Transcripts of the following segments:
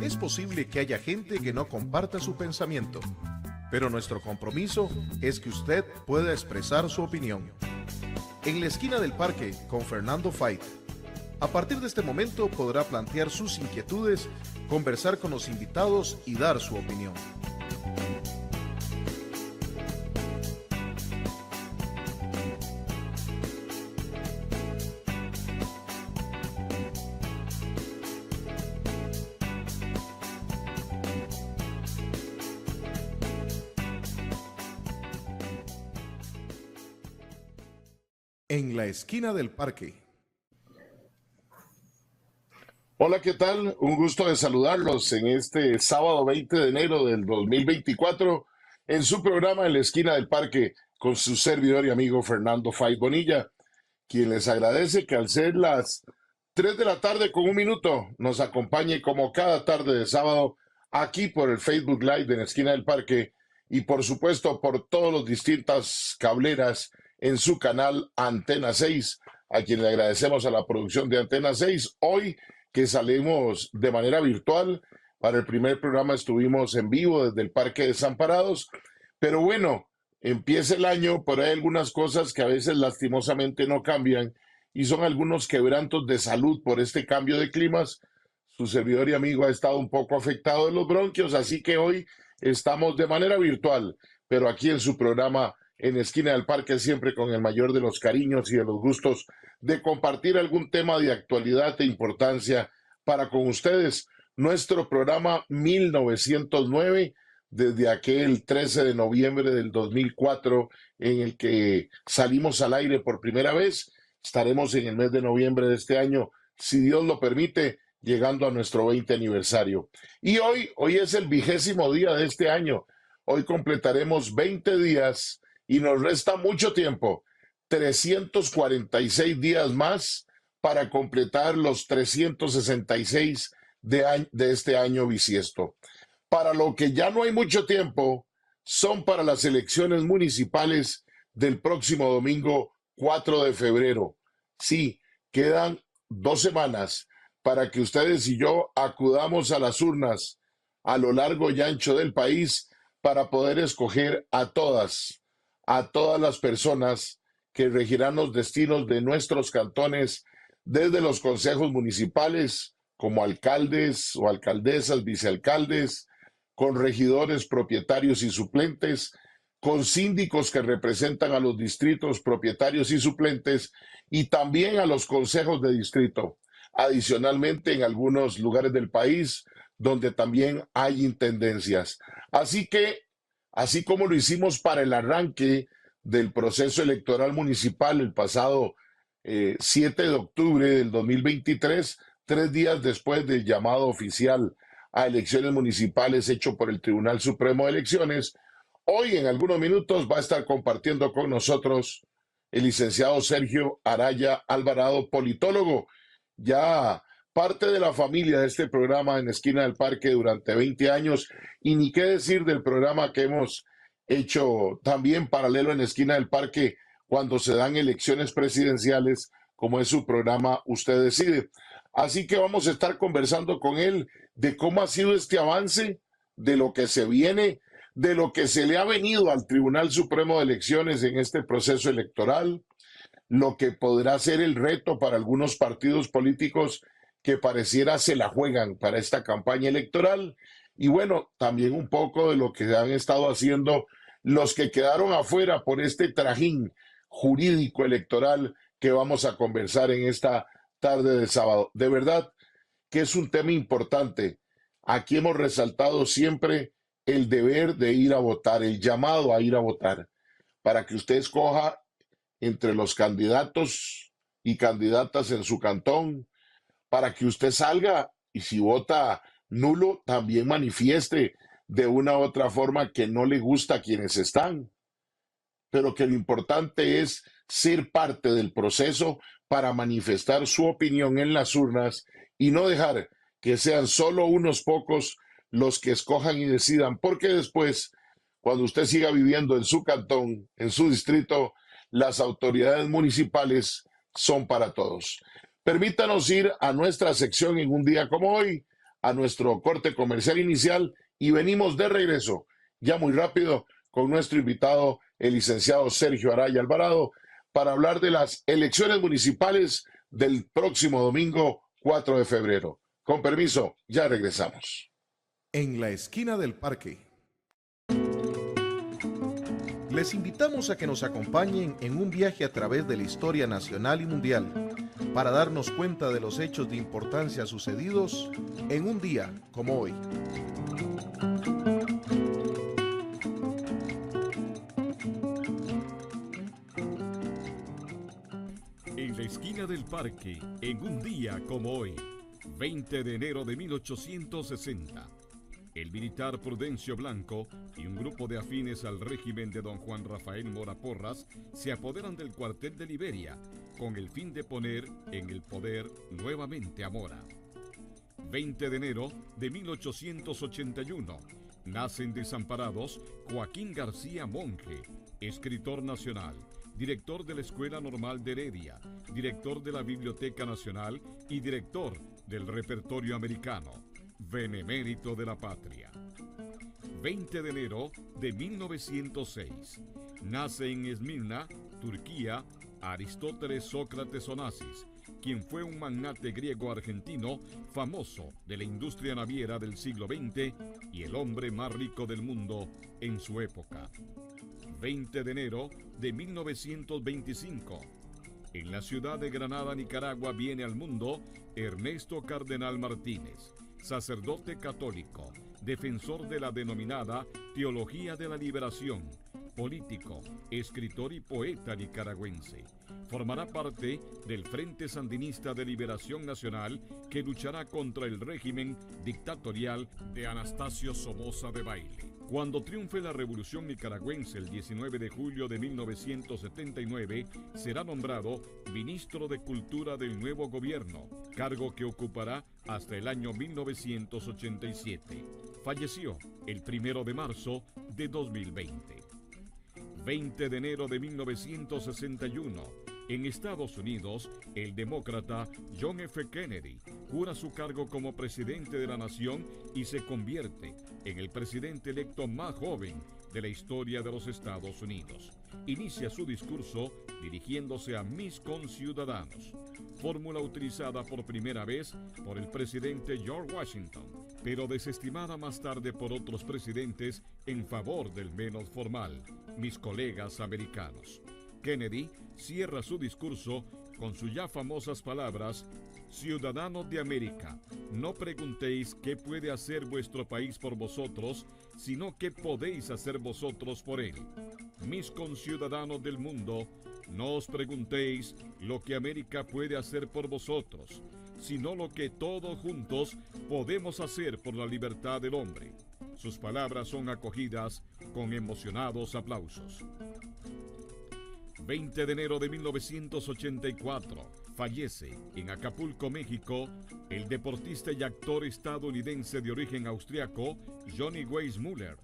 Es posible que haya gente que no comparta su pensamiento, pero nuestro compromiso es que usted pueda expresar su opinión. En la esquina del parque con Fernando Fait. A partir de este momento podrá plantear sus inquietudes, conversar con los invitados y dar su opinión. En la esquina del parque. Hola, ¿qué tal? Un gusto de saludarlos en este sábado 20 de enero del 2024 en su programa En la esquina del parque con su servidor y amigo Fernando Fait Bonilla, quien les agradece que al ser las 3 de la tarde con un minuto nos acompañe como cada tarde de sábado aquí por el Facebook Live de En la esquina del parque y por supuesto por todas las distintas cableras en su canal Antena 6, a quien le agradecemos a la producción de Antena 6. Hoy que salimos de manera virtual, para el primer programa estuvimos en vivo desde el Parque Desamparados, pero bueno, empieza el año, pero hay algunas cosas que a veces lastimosamente no cambian y son algunos quebrantos de salud por este cambio de climas. Su servidor y amigo ha estado un poco afectado de los bronquios, así que hoy estamos de manera virtual, pero aquí en su programa En Esquina del Parque, siempre con el mayor de los cariños y de los gustos de compartir algún tema de actualidad e importancia para con ustedes. Nuestro programa 1909, desde aquel 13 de noviembre del 2004, en el que salimos al aire por primera vez. Estaremos en el mes de noviembre de este año, si Dios lo permite, llegando a nuestro 20 aniversario. Y hoy es el 20º día de este año. Hoy completaremos 20 días y nos resta mucho tiempo, 346 días más para completar los 366 de este año bisiesto. Para lo que ya no hay mucho tiempo, son para las elecciones municipales del próximo domingo 4 de febrero. Sí, quedan 2 semanas para que ustedes y yo acudamos a las urnas a lo largo y ancho del país para poder escoger a todas las personas que regirán los destinos de nuestros cantones, desde los consejos municipales, como alcaldes o alcaldesas, vicealcaldes, con regidores, propietarios y suplentes, con síndicos que representan a los distritos, propietarios y suplentes, y también a los consejos de distrito. Adicionalmente, en algunos lugares del país, donde también hay intendencias. Así que, así como lo hicimos para el arranque del proceso electoral municipal el pasado 7 de octubre del 2023, 3 días después del llamado oficial a elecciones municipales hecho por el Tribunal Supremo de Elecciones, hoy en algunos minutos va a estar compartiendo con nosotros el licenciado Sergio Araya Alvarado, politólogo, ya parte de la familia de este programa En Esquina del Parque durante 20 años, y ni qué decir del programa que hemos hecho también paralelo En Esquina del Parque cuando se dan elecciones presidenciales, como es su programa Usted Decide. Así que vamos a estar conversando con él de cómo ha sido este avance, de lo que se viene, de lo que se le ha venido al Tribunal Supremo de Elecciones en este proceso electoral, lo que podrá ser el reto para algunos partidos políticos que pareciera se la juegan para esta campaña electoral, y bueno, también un poco de lo que han estado haciendo los que quedaron afuera por este trajín jurídico electoral que vamos a conversar en esta tarde de sábado. De verdad que es un tema importante. Aquí hemos resaltado siempre el deber de ir a votar, el llamado a ir a votar, para que usted escoja entre los candidatos y candidatas en su cantón, para que usted salga y si vota nulo, también manifieste de una u otra forma que no le gusta a quienes están, pero que lo importante es ser parte del proceso para manifestar su opinión en las urnas y no dejar que sean solo unos pocos los que escojan y decidan, porque después, cuando usted siga viviendo en su cantón, en su distrito, las autoridades municipales son para todos. Permítanos ir a nuestra sección en un día como hoy, a nuestro corte comercial inicial y venimos de regreso, ya muy rápido, con nuestro invitado, el licenciado Sergio Araya Alvarado, para hablar de las elecciones municipales del próximo domingo 4 de febrero. Con permiso, ya regresamos. En la esquina del parque. Les invitamos a que nos acompañen en un viaje a través de la historia nacional y mundial para darnos cuenta de los hechos de importancia sucedidos en un día como hoy. En la esquina del parque, en un día como hoy, 20 de enero de 1860, el militar Prudencio Blanco y un grupo de afines al régimen de don Juan Rafael Mora Porras se apoderan del cuartel de Liberia con el fin de poner en el poder nuevamente a Mora. 20 de enero de 1881, nacen desamparados Joaquín García Monge, escritor nacional, director de la Escuela Normal de Heredia, director de la Biblioteca Nacional y director del Repertorio Americano, benemérito de la patria. 20 de enero de 1906, nace en Esmirna, Turquía, Aristóteles Sócrates Onassis, quien fue un magnate griego-argentino famoso de la industria naviera del siglo XX y el hombre más rico del mundo en su época. 20 de enero de 1925, en la ciudad de Granada, Nicaragua, viene al mundo Ernesto Cardenal Martínez, sacerdote católico, defensor de la denominada Teología de la Liberación, político, escritor y poeta nicaragüense. Formará parte del Frente Sandinista de Liberación Nacional que luchará contra el régimen dictatorial de Anastasio Somoza Debayle. Cuando triunfe la Revolución Nicaragüense el 19 de julio de 1979, será nombrado Ministro de Cultura del nuevo gobierno, cargo que ocupará hasta el año 1987. Falleció el 1 de marzo de 2020. 20 de enero de 1961, en Estados Unidos, el demócrata John F. Kennedy jura su cargo como presidente de la nación y se convierte en el presidente electo más joven de la historia de los Estados Unidos. Inicia su discurso dirigiéndose a mis conciudadanos, fórmula utilizada por primera vez por el presidente George Washington, pero desestimada más tarde por otros presidentes en favor del menos formal, mis colegas americanos. Kennedy cierra su discurso con sus ya famosas palabras: ciudadanos de América, no preguntéis qué puede hacer vuestro país por vosotros, sino qué podéis hacer vosotros por él. Mis conciudadanos del mundo, no os preguntéis lo que América puede hacer por vosotros, sino lo que todos juntos podemos hacer por la libertad del hombre. Sus palabras son acogidas con emocionados aplausos. 20 de enero de 1984, fallece en Acapulco, México, el deportista y actor estadounidense de origen austriaco Johnny Weissmuller,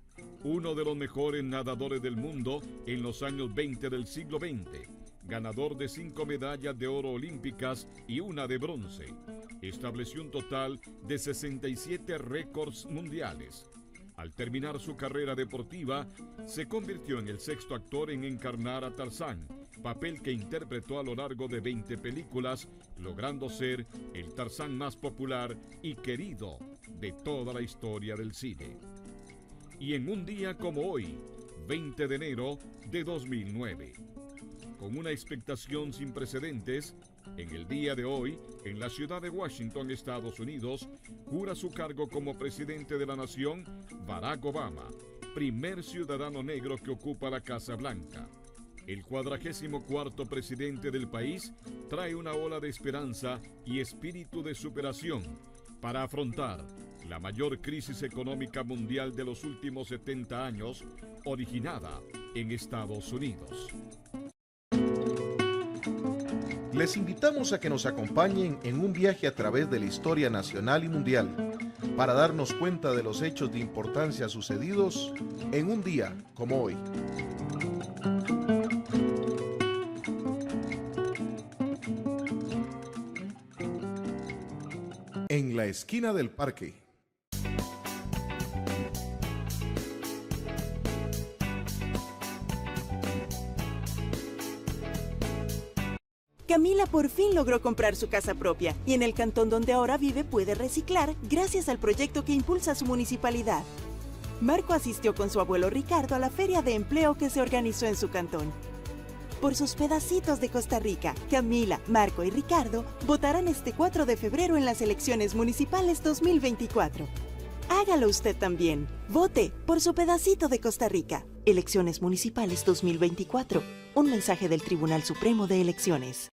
uno de los mejores nadadores del mundo en los años 20 del siglo XX, ganador de 5 medallas de oro olímpicas y una de bronce. Estableció un total de 67 récords mundiales. Al terminar su carrera deportiva, se convirtió en el sexto actor en encarnar a Tarzán, papel que interpretó a lo largo de 20 películas, logrando ser el Tarzán más popular y querido de toda la historia del cine. Y en un día como hoy, 20 de enero de 2009, con una expectación sin precedentes, en el día de hoy, en la ciudad de Washington, Estados Unidos, jura su cargo como presidente de la nación Barack Obama, primer ciudadano negro que ocupa la Casa Blanca. El 44º presidente del país trae una ola de esperanza y espíritu de superación para afrontar la mayor crisis económica mundial de los últimos 70 años, originada en Estados Unidos. Les invitamos a que nos acompañen en un viaje a través de la historia nacional y mundial para darnos cuenta de los hechos de importancia sucedidos en un día como hoy. En la esquina del parque. Camila por fin logró comprar su casa propia y en el cantón donde ahora vive puede reciclar gracias al proyecto que impulsa su municipalidad. Marco asistió con su abuelo Ricardo a la feria de empleo que se organizó en su cantón. Por sus pedacitos de Costa Rica, Camila, Marco y Ricardo votarán este 4 de febrero en las elecciones municipales 2024. Hágalo usted también. Vote por su pedacito de Costa Rica. Elecciones municipales 2024. Un mensaje del Tribunal Supremo de Elecciones.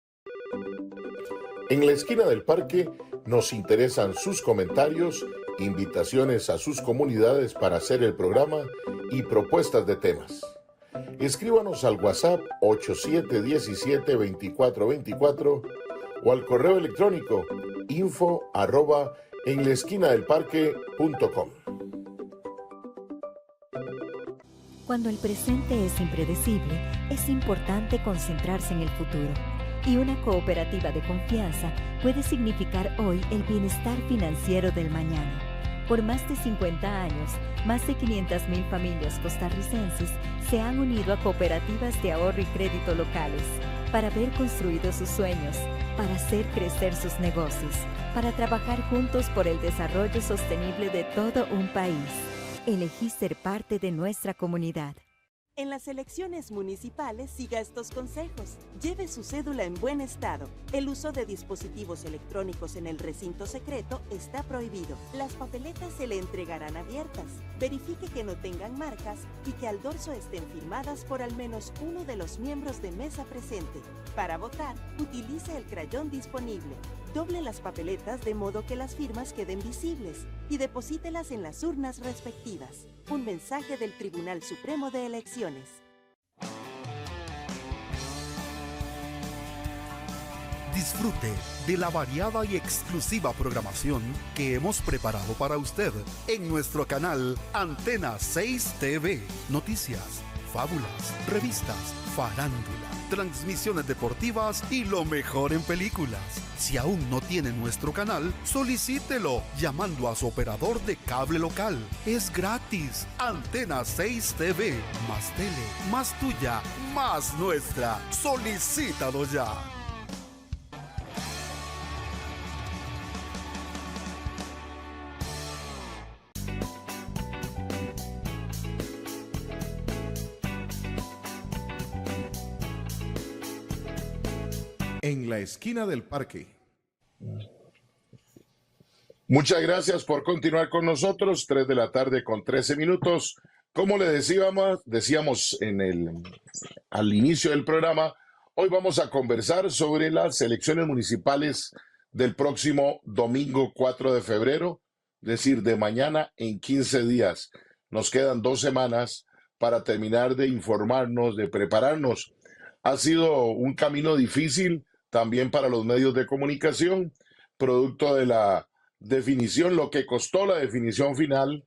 En la esquina del parque nos interesan sus comentarios, invitaciones a sus comunidades para hacer el programa y propuestas de temas. Escríbanos al WhatsApp 8717-2424 o al correo electrónico info@enlaesquinadelparque.com. Cuando el presente es impredecible, es importante concentrarse en el futuro. Y una cooperativa de confianza puede significar hoy el bienestar financiero del mañana. Por más de 50 años, más de 500,000 familias costarricenses se han unido a cooperativas de ahorro y crédito locales para ver construidos sus sueños, para hacer crecer sus negocios, para trabajar juntos por el desarrollo sostenible de todo un país. Elegí ser parte de nuestra comunidad. En las elecciones municipales siga estos consejos. Lleve su cédula en buen estado. El uso de dispositivos electrónicos en el recinto secreto está prohibido. Las papeletas se le entregarán abiertas. Verifique que no tengan marcas y que al dorso estén firmadas por al menos uno de los miembros de mesa presente. Para votar, utilice el crayón disponible. Doble las papeletas de modo que las firmas queden visibles y deposítelas en las urnas respectivas. Un mensaje del Tribunal Supremo de Elecciones. Disfrute de la variada y exclusiva programación que hemos preparado para usted en nuestro canal Antena 6 TV. Noticias, fábulas, revistas, farándula, transmisiones deportivas y lo mejor en películas. Si aún no tiene nuestro canal, solicítelo llamando a su operador de cable local. Es gratis. Antena 6 TV. Más tele, más tuya, más nuestra. Solicítalo ya. En la esquina del parque. Muchas gracias por continuar con nosotros. 3 de la tarde con 13 minutos. Como le decíamos al inicio del programa, hoy vamos a conversar sobre las elecciones municipales del próximo domingo 4 de febrero, es decir, de mañana en 15 días. Nos quedan 2 semanas para terminar de informarnos, de prepararnos. Ha sido un camino difícil también para los medios de comunicación, producto de la definición, lo que costó la definición final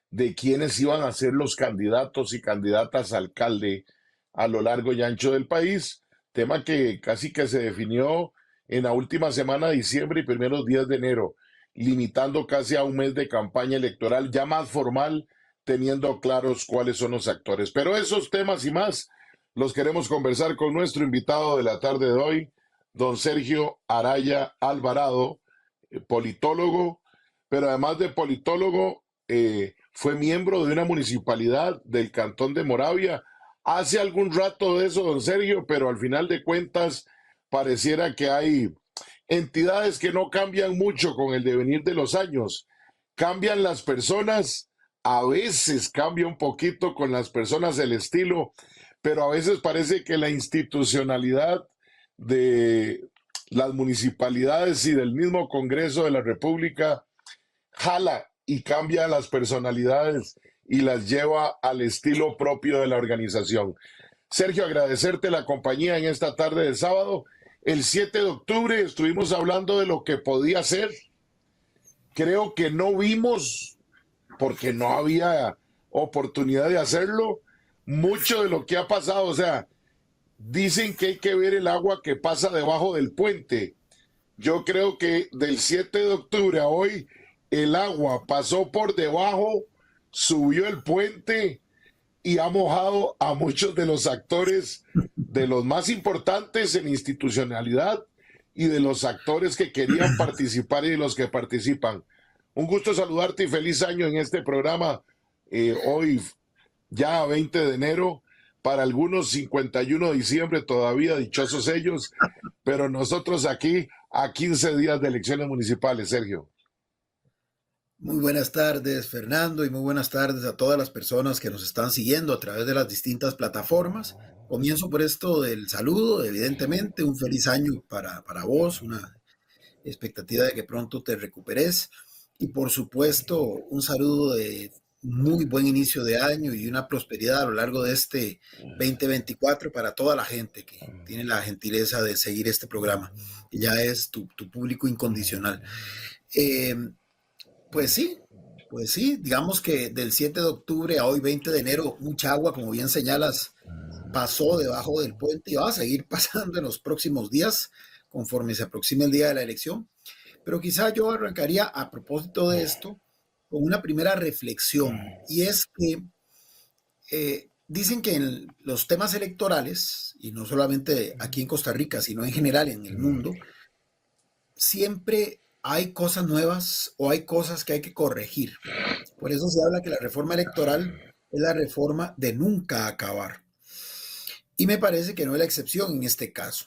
de quiénes iban a ser los candidatos y candidatas a alcalde a lo largo y ancho del país, tema que casi que se definió en la última semana de diciembre y primeros días de enero, limitando casi a un mes de campaña electoral ya más formal, teniendo claros cuáles son los actores. Pero esos temas y más los queremos conversar con nuestro invitado de la tarde de hoy, don Sergio Araya Alvarado, politólogo, pero además de politólogo, fue miembro de una municipalidad del Cantón de Moravia. Hace algún rato de eso, don Sergio, pero al final de cuentas pareciera que hay entidades que no cambian mucho con el devenir de los años. Cambian las personas, a veces cambia un poquito con las personas el estilo, pero a veces parece que la institucionalidad de las municipalidades y del mismo Congreso de la República jala y cambia las personalidades y las lleva al estilo propio de la organización. Sergio, agradecerte la compañía en esta tarde de sábado. El 7 de octubre estuvimos hablando de lo que podía ser. Creo que no vimos, porque no había oportunidad de hacerlo, mucho de lo que ha pasado. O sea, dicen que hay que ver el agua que pasa debajo del puente. Yo creo que del 7 de octubre a hoy, el agua pasó por debajo, subió el puente y ha mojado a muchos de los actores de los más importantes en institucionalidad y de los actores que querían participar y de los que participan. Un gusto saludarte y feliz año en este programa. Hoy ya 20 de enero, para algunos 51 de diciembre, todavía dichosos ellos, pero nosotros aquí a 15 días de elecciones municipales, Sergio. Muy buenas tardes, Fernando, y muy buenas tardes a todas las personas que nos están siguiendo a través de las distintas plataformas. Comienzo por esto del saludo, evidentemente, un feliz año para vos, una expectativa de que pronto te recuperes, y por supuesto un saludo de muy buen inicio de año y una prosperidad a lo largo de este 2024 para toda la gente que tiene la gentileza de seguir este programa, que ya es tu público incondicional. Pues sí, digamos que del 7 de octubre a hoy 20 de enero, mucha agua, como bien señalas, pasó debajo del puente y va a seguir pasando en los próximos días conforme se aproxime el día de la elección. Pero quizá yo arrancaría a propósito de esto con una primera reflexión, y es que dicen que en los temas electorales, y no solamente aquí en Costa Rica, sino en general en el mundo, siempre hay cosas nuevas o hay cosas que hay que corregir. Por eso se habla que la reforma electoral es la reforma de nunca acabar. Y me parece que no es la excepción en este caso.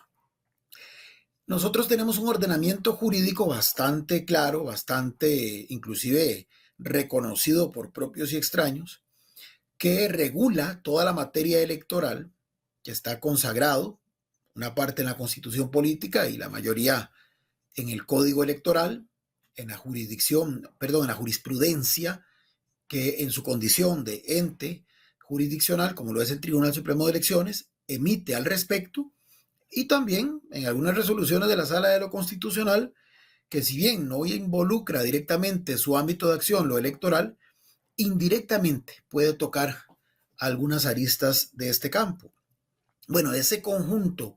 Nosotros tenemos un ordenamiento jurídico bastante claro, bastante inclusive reconocido por propios y extraños, que regula toda la materia electoral, que está consagrado, una parte en la Constitución Política y la mayoría en el Código Electoral, en la en la jurisprudencia, que en su condición de ente jurisdiccional, como lo es el Tribunal Supremo de Elecciones, emite al respecto, y también en algunas resoluciones de la Sala de lo Constitucional, que si bien no involucra directamente su ámbito de acción, lo electoral, indirectamente puede tocar algunas aristas de este campo. Bueno, ese conjunto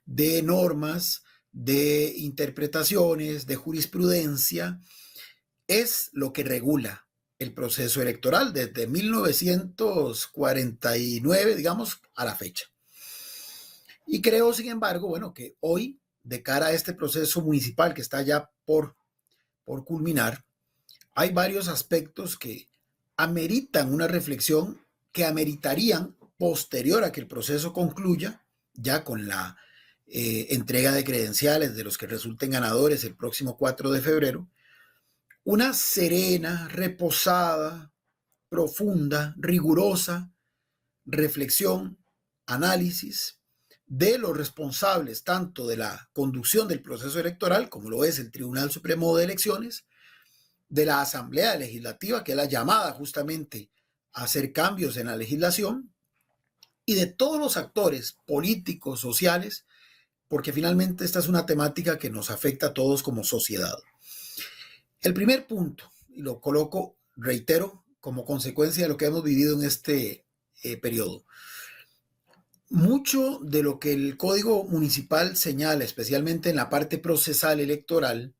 de normas, de interpretaciones, de jurisprudencia, es lo que regula el proceso electoral desde 1949, digamos, a la fecha. Y creo, sin embargo, bueno, que hoy, de cara a este proceso municipal que está ya por culminar, hay varios aspectos que ameritan una reflexión, que ameritarían, posterior a que el proceso concluya, ya con la entrega de credenciales de los que resulten ganadores el próximo 4 de febrero, una serena, reposada, profunda, rigurosa reflexión, análisis de los responsables tanto de la conducción del proceso electoral, como lo es el Tribunal Supremo de Elecciones, de la Asamblea Legislativa, que es la llamada justamente a hacer cambios en la legislación, y de todos los actores políticos, sociales, porque finalmente esta es una temática que nos afecta a todos como sociedad. El primer punto, y lo coloco, reitero, como consecuencia de lo que hemos vivido en este periodo. Mucho de lo que el Código Municipal señala, especialmente en la parte procesal electoral,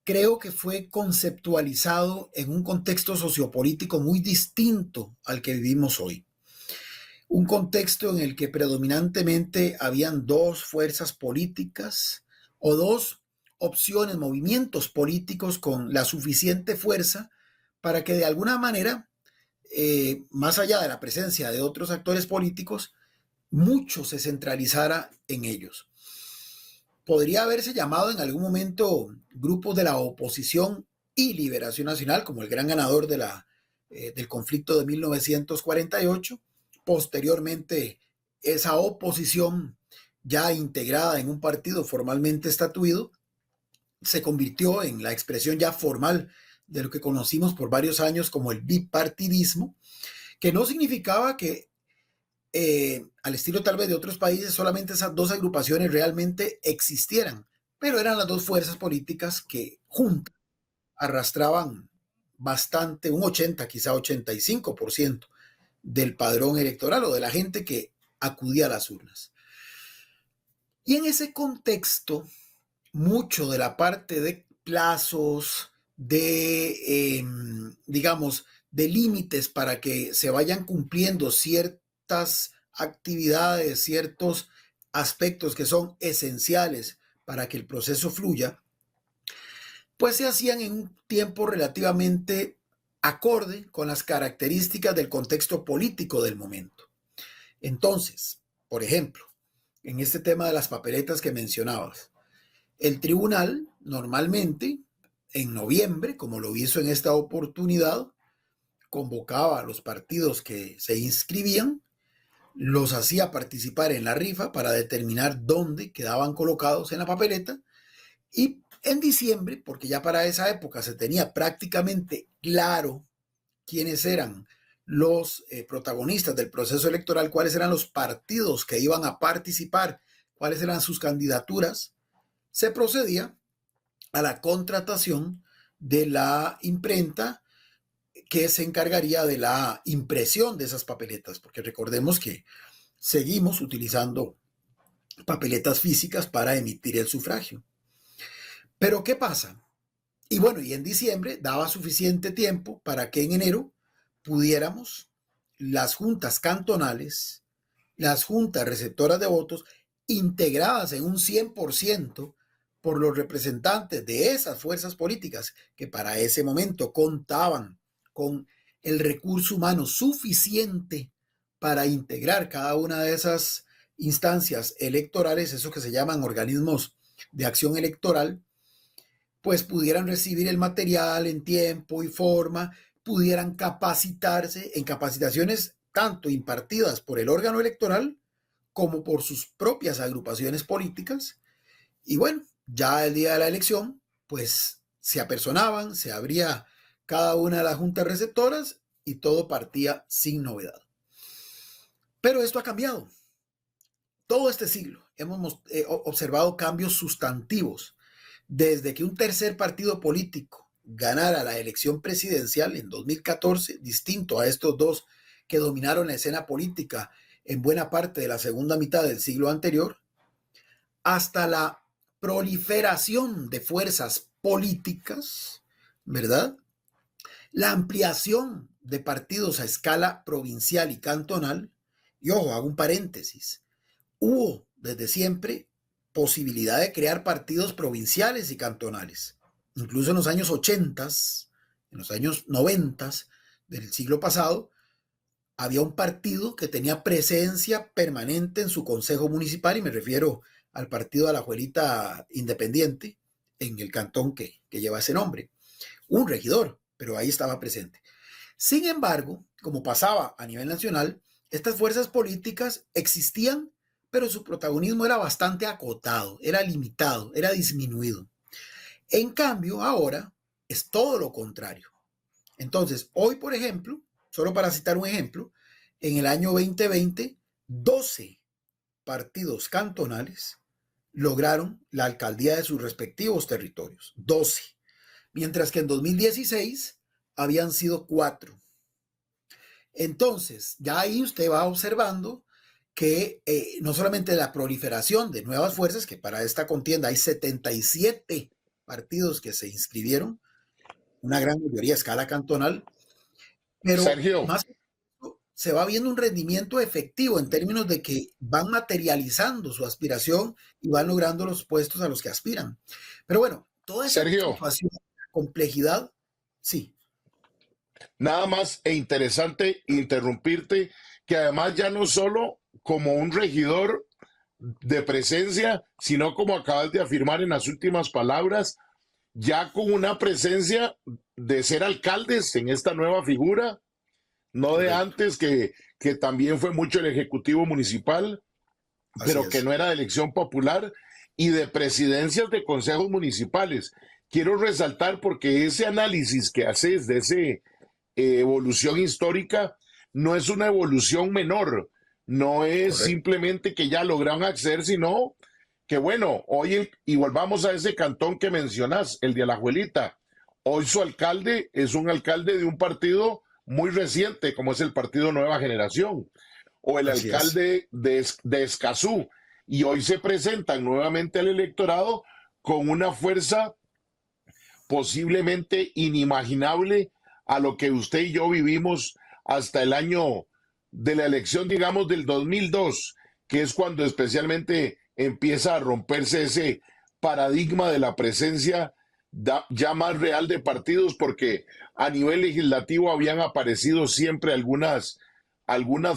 creo que fue conceptualizado en un contexto sociopolítico muy distinto al que vivimos hoy. Un contexto en el que predominantemente habían dos fuerzas políticas o dos opciones, movimientos políticos con la suficiente fuerza para que de alguna manera, más allá de la presencia de otros actores políticos, mucho se centralizara en ellos. Podría haberse llamado en algún momento grupos de la oposición y Liberación Nacional, como el gran ganador del conflicto de 1948. Posteriormente, esa oposición, ya integrada en un partido formalmente estatuido, se convirtió en la expresión ya formal de lo que conocimos por varios años como el bipartidismo, que no significaba que al estilo tal vez de otros países, solamente esas dos agrupaciones realmente existieran, pero eran las dos fuerzas políticas que juntas arrastraban bastante, un 80, quizá 85% del padrón electoral o de la gente que acudía a las urnas. Y en ese contexto, mucho de la parte de plazos, digamos, de límites para que se vayan cumpliendo ciertas actividades, ciertos aspectos que son esenciales para que el proceso fluya, pues se hacían en un tiempo relativamente acorde con las características del contexto político del momento. Entonces, por ejemplo, en este tema de las papeletas que mencionabas, el tribunal normalmente en noviembre, como lo hizo en esta oportunidad, convocaba a los partidos que se inscribían, los hacía participar en la rifa para determinar dónde quedaban colocados en la papeleta, y en diciembre, porque ya para esa época se tenía prácticamente claro quiénes eran los protagonistas del proceso electoral, cuáles eran los partidos que iban a participar, cuáles eran sus candidaturas, se procedía a la contratación de la imprenta que se encargaría de la impresión de esas papeletas, porque recordemos que seguimos utilizando papeletas físicas para emitir el sufragio. Pero ¿qué pasa? Y bueno, y en diciembre daba suficiente tiempo para que en enero pudiéramos las juntas cantonales, las juntas receptoras de votos, integradas en un 100% por los representantes de esas fuerzas políticas que para ese momento contaban con el recurso humano suficiente para integrar cada una de esas instancias electorales, eso que se llaman organismos de acción electoral, pues pudieran recibir el material en tiempo y forma, pudieran capacitarse en capacitaciones tanto impartidas por el órgano electoral como por sus propias agrupaciones políticas. Y bueno, ya el día de la elección, pues se apersonaban, se abría cada una de las juntas receptoras y todo partía sin novedad. Pero esto ha cambiado. Todo este siglo hemos observado cambios sustantivos. Desde que un tercer partido político ganara la elección presidencial en 2014, distinto a estos dos que dominaron la escena política en buena parte de la segunda mitad del siglo anterior, hasta la proliferación de fuerzas políticas, ¿verdad? La ampliación de partidos a escala provincial y cantonal, y ojo, hago un paréntesis, hubo desde siempre posibilidad de crear partidos provinciales y cantonales. Incluso en los años 80, en los años 90 del siglo pasado, había un partido que tenía presencia permanente en su consejo municipal, y me refiero al partido Alajuelita Independiente, en el cantón que lleva ese nombre. Un regidor, pero ahí estaba presente. Sin embargo, como pasaba a nivel nacional, estas fuerzas políticas existían, pero su protagonismo era bastante acotado, era limitado, era disminuido. En cambio, ahora es todo lo contrario. Entonces, hoy, por ejemplo, solo para citar un ejemplo, en el año 2020, 12 partidos cantonales lograron la alcaldía de sus respectivos territorios, 12, mientras que en 2016 habían sido 4. Entonces, ya ahí usted va observando que no solamente la proliferación de nuevas fuerzas, que para esta contienda hay 77 partidos que se inscribieron, una gran mayoría a escala cantonal, pero Sergio, más se va viendo un rendimiento efectivo en términos de que van materializando su aspiración y van logrando los puestos a los que aspiran. Pero bueno, toda esa situación, complejidad, sí. Nada más e interesante interrumpirte, que además ya no solo como un regidor de presencia, sino como acabas de afirmar en las últimas palabras, ya con una presencia de ser alcaldes en esta nueva figura, no de antes que también fue mucho el ejecutivo municipal, pero que no era de elección popular, y de presidencias de consejos municipales. Quiero resaltar porque ese análisis que haces de esa evolución histórica no es una evolución menor, no es simplemente que ya lograron acceder, sino que bueno, hoy, y volvamos a ese cantón que mencionas, el de Alajuelita, hoy su alcalde es un alcalde de un partido muy reciente, como es el Partido Nueva Generación, o el alcalde de Escazú, y hoy se presentan nuevamente al electorado con una fuerza posiblemente inimaginable a lo que usted y yo vivimos hasta el año de la elección, digamos, del 2002, que es cuando especialmente empieza a romperse ese paradigma de la presencia ya más real de partidos, porque a nivel legislativo habían aparecido siempre algunas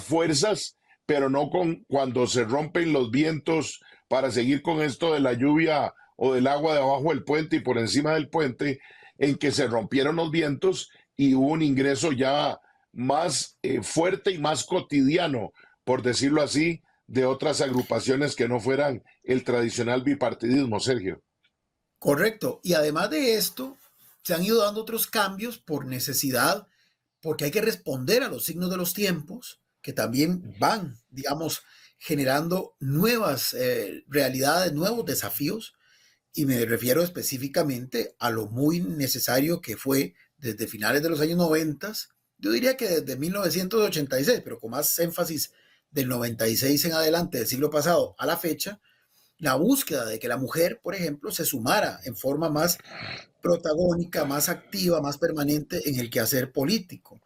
fuerzas, pero no cuando se rompen los vientos para seguir con esto de la lluvia o del agua debajo del puente y por encima del puente, en que se rompieron los vientos y hubo un ingreso ya más fuerte y más cotidiano, por decirlo así, de otras agrupaciones que no fueran el tradicional bipartidismo, Sergio. Correcto. Y además de esto, se han ido dando otros cambios por necesidad, porque hay que responder a los signos de los tiempos, que también van, digamos, generando nuevas realidades, nuevos desafíos. Y me refiero específicamente a lo muy necesario que fue desde finales de los años 90, yo diría que desde 1986, pero con más énfasis del 96 en adelante del siglo pasado a la fecha, la búsqueda de que la mujer, por ejemplo, se sumara en forma más protagónica, más activa, más permanente en el quehacer político.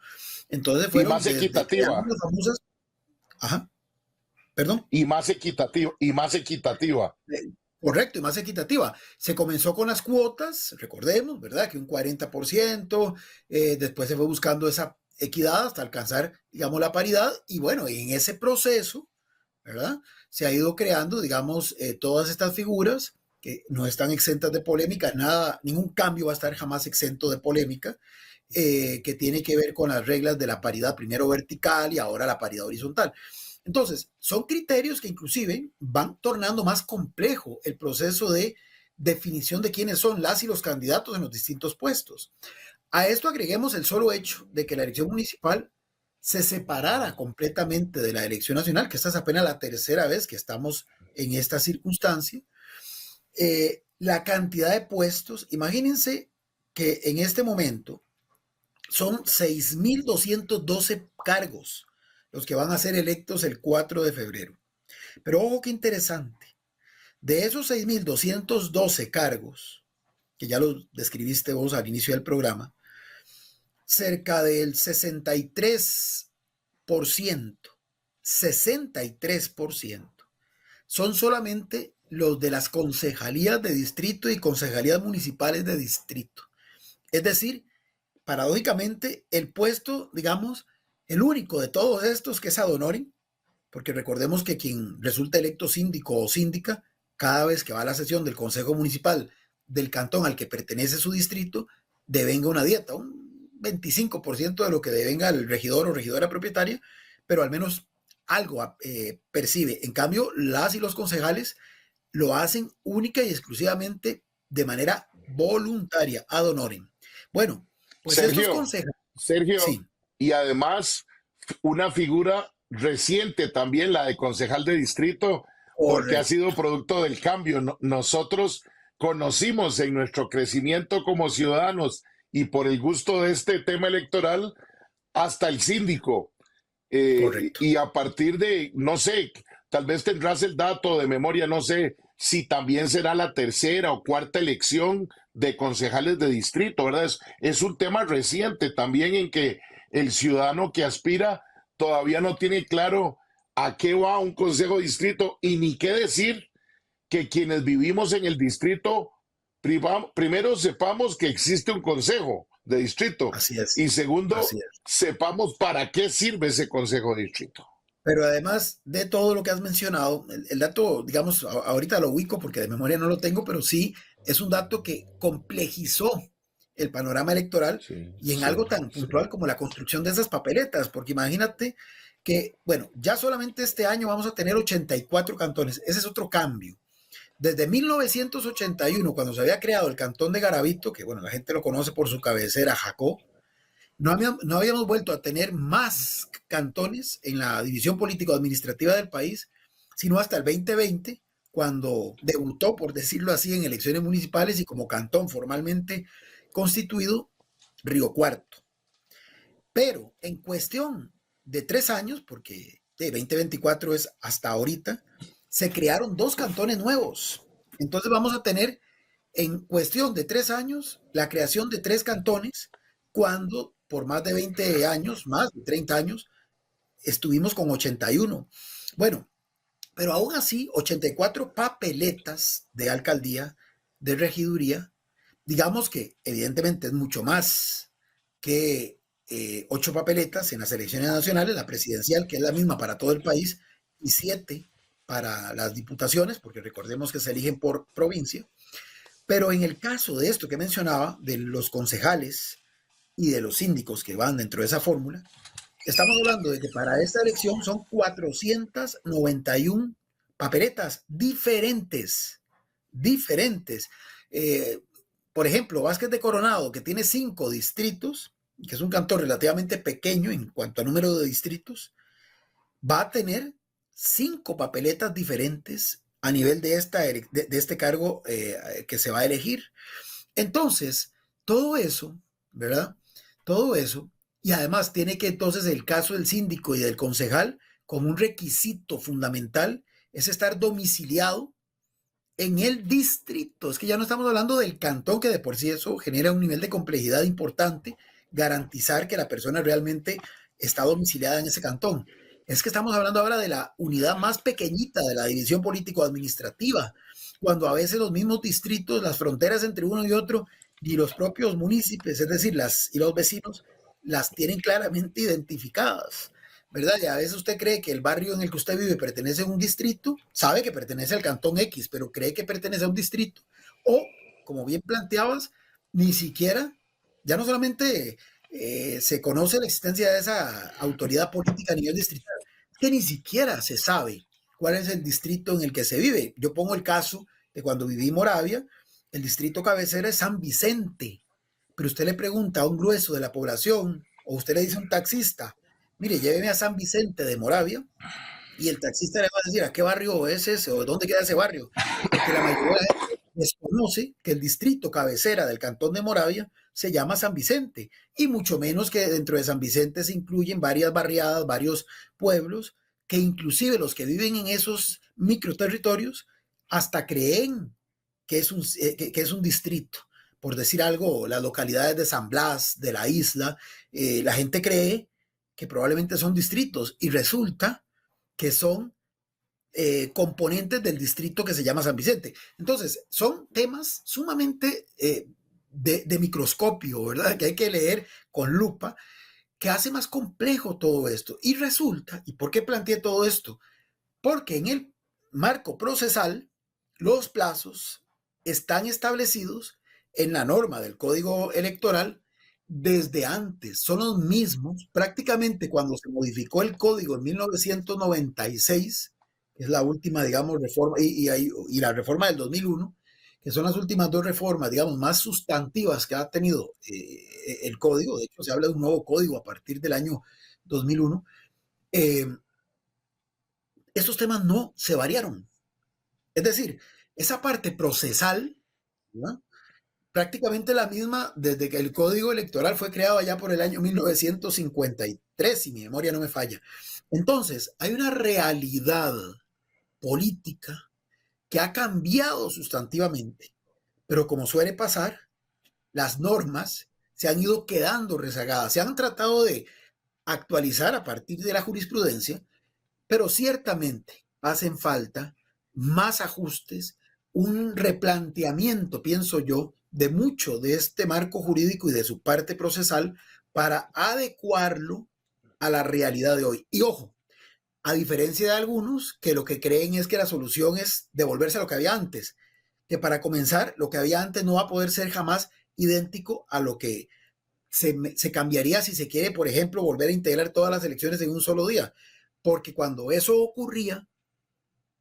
Entonces fueron y más equitativa. Famosas, ajá, perdón. Y más equitativa. Correcto, y más equitativa. Se comenzó con las cuotas, recordemos, ¿verdad? Que un 40%, después se fue buscando esa equidad hasta alcanzar, digamos, la paridad. Y bueno, en ese proceso, ¿verdad? Se ha ido creando, digamos, todas estas figuras que no están exentas de polémica, nada, ningún cambio va a estar jamás exento de polémica, que tiene que ver con las reglas de la paridad, primero vertical y ahora la paridad horizontal. Entonces, son criterios que inclusive van tornando más complejo el proceso de definición de quiénes son las y los candidatos en los distintos puestos. A esto agreguemos el solo hecho de que la elección municipal se separara completamente de la elección nacional, que esta es apenas la tercera vez que estamos en esta circunstancia. La cantidad de puestos, imagínense que en este momento son 6.212 cargos los que van a ser electos el 4 de febrero. Pero ojo qué interesante, de esos 6.212 cargos, que ya los describiste vos al inicio del programa, cerca del 63% son solamente los de las concejalías de distrito y concejalías municipales de distrito. Es decir, paradójicamente, el puesto, digamos, el único de todos estos que es ad honorem, porque recordemos que quien resulta electo síndico o síndica, cada vez que va a la sesión del Consejo Municipal del cantón al que pertenece su distrito, devenga una dieta, un 25% de lo que devenga el regidor o regidora propietaria, pero al menos algo percibe. En cambio, las y los concejales lo hacen única y exclusivamente de manera voluntaria, ad honorem. Bueno, pues Sergio, estos concejales... Sergio, sí. Y además una figura reciente también, la de concejal de distrito, porque ha sido producto del cambio. Nosotros conocimos en nuestro crecimiento como ciudadanos y por el gusto de este tema electoral hasta el síndico. Y a partir de, no sé, tal vez tendrás el dato de memoria, no sé si también será la tercera o cuarta elección de concejales de distrito, ¿verdad? Es un tema reciente también en que el ciudadano que aspira todavía no tiene claro a qué va un consejo de distrito y ni qué decir que quienes vivimos en el distrito, primero sepamos que existe un consejo de distrito. Así es. Y segundo, sepamos para qué sirve ese consejo de distrito. Pero además de todo lo que has mencionado, el dato, digamos, ahorita lo ubico porque de memoria no lo tengo, pero sí es un dato que complejizó el panorama electoral y en algo tan puntual como la construcción de esas papeletas, porque imagínate que, bueno, ya solamente este año vamos a tener 84 cantones, ese es otro cambio. Desde 1981, cuando se había creado el cantón de Garavito, que bueno, la gente lo conoce por su cabecera, Jacó, no habíamos vuelto a tener más cantones en la división político-administrativa del país, sino hasta el 2020, cuando debutó, por decirlo así, en elecciones municipales y como cantón formalmente constituido Río Cuarto. Pero en cuestión de 3 años, porque de 2024 es hasta ahorita, se crearon 2 cantones nuevos. Entonces vamos a tener en cuestión de 3 años la creación de 3 cantones, cuando por más de 20 años, más de 30 años, estuvimos con 81. Bueno, pero aún así, 84 papeletas de alcaldía, de regiduría, digamos que evidentemente es mucho más que 8 papeletas en las elecciones nacionales, la presidencial, que es la misma para todo el país, y 7 para las diputaciones, porque recordemos que se eligen por provincia. Pero en el caso de esto que mencionaba, de los concejales y de los síndicos que van dentro de esa fórmula, estamos hablando de que para esta elección son 491 papeletas diferentes. Por ejemplo, Vázquez de Coronado, que tiene 5 distritos, que es un cantón relativamente pequeño en cuanto a número de distritos, va a tener 5 papeletas diferentes a nivel de este cargo que se va a elegir. Entonces, todo eso, ¿verdad? Todo eso, y además tiene que entonces el caso del síndico y del concejal, como un requisito fundamental, es estar domiciliado en el distrito. Es que ya no estamos hablando del cantón, que de por sí eso genera un nivel de complejidad importante, garantizar que la persona realmente está domiciliada en ese cantón. Es que estamos hablando ahora de la unidad más pequeñita de la división político-administrativa, cuando a veces los mismos distritos, las fronteras entre uno y otro, y los propios municipios, es decir, y los vecinos, las tienen claramente identificadas, ¿verdad? Y a veces usted cree que el barrio en el que usted vive pertenece a un distrito, sabe que pertenece al cantón X, pero cree que pertenece a un distrito. O, como bien planteabas, ni siquiera, ya no solamente se conoce la existencia de esa autoridad política a nivel distrital, es que ni siquiera se sabe cuál es el distrito en el que se vive. Yo pongo el caso de cuando viví en Moravia, el distrito cabecera es San Vicente, pero usted le pregunta a un grueso de la población, o usted le dice a un taxista, mire, lléveme a San Vicente de Moravia, y el taxista le va a decir, ¿a qué barrio es ese? ¿O dónde queda ese barrio? Porque la mayoría de la gente desconoce que el distrito cabecera del cantón de Moravia se llama San Vicente, y mucho menos que dentro de San Vicente se incluyen varias barriadas, varios pueblos, que inclusive los que viven en esos microterritorios hasta creen que es un distrito. Por decir algo, las localidades de San Blas, de la isla, la gente cree que probablemente son distritos y resulta que son componentes del distrito que se llama San Vicente. Entonces, son temas sumamente de microscopio, ¿verdad? Que hay que leer con lupa, que hace más complejo todo esto. Y resulta, ¿y por qué planteé todo esto? Porque en el marco procesal, los plazos están establecidos en la norma del Código Electoral desde antes. Son los mismos, prácticamente cuando se modificó el Código en 1996, que es la última, digamos, reforma, y la reforma del 2001, que son las últimas 2 reformas, digamos, más sustantivas que ha tenido el Código. De hecho, se habla de un nuevo Código a partir del año 2001. Estos temas no se variaron. Es decir, esa parte procesal, ¿no?, prácticamente la misma desde que el Código Electoral fue creado allá por el año 1953, si mi memoria no me falla. Entonces, hay una realidad política que ha cambiado sustantivamente, pero como suele pasar, las normas se han ido quedando rezagadas, se han tratado de actualizar a partir de la jurisprudencia, pero ciertamente hacen falta más ajustes, un replanteamiento, pienso yo, de mucho de este marco jurídico y de su parte procesal para adecuarlo a la realidad de hoy. Y ojo, a diferencia de algunos que lo que creen es que la solución es devolverse a lo que había antes, que para comenzar, lo que había antes no va a poder ser jamás idéntico a lo que se cambiaría si se quiere, por ejemplo, volver a integrar todas las elecciones en un solo día. Porque cuando eso ocurría,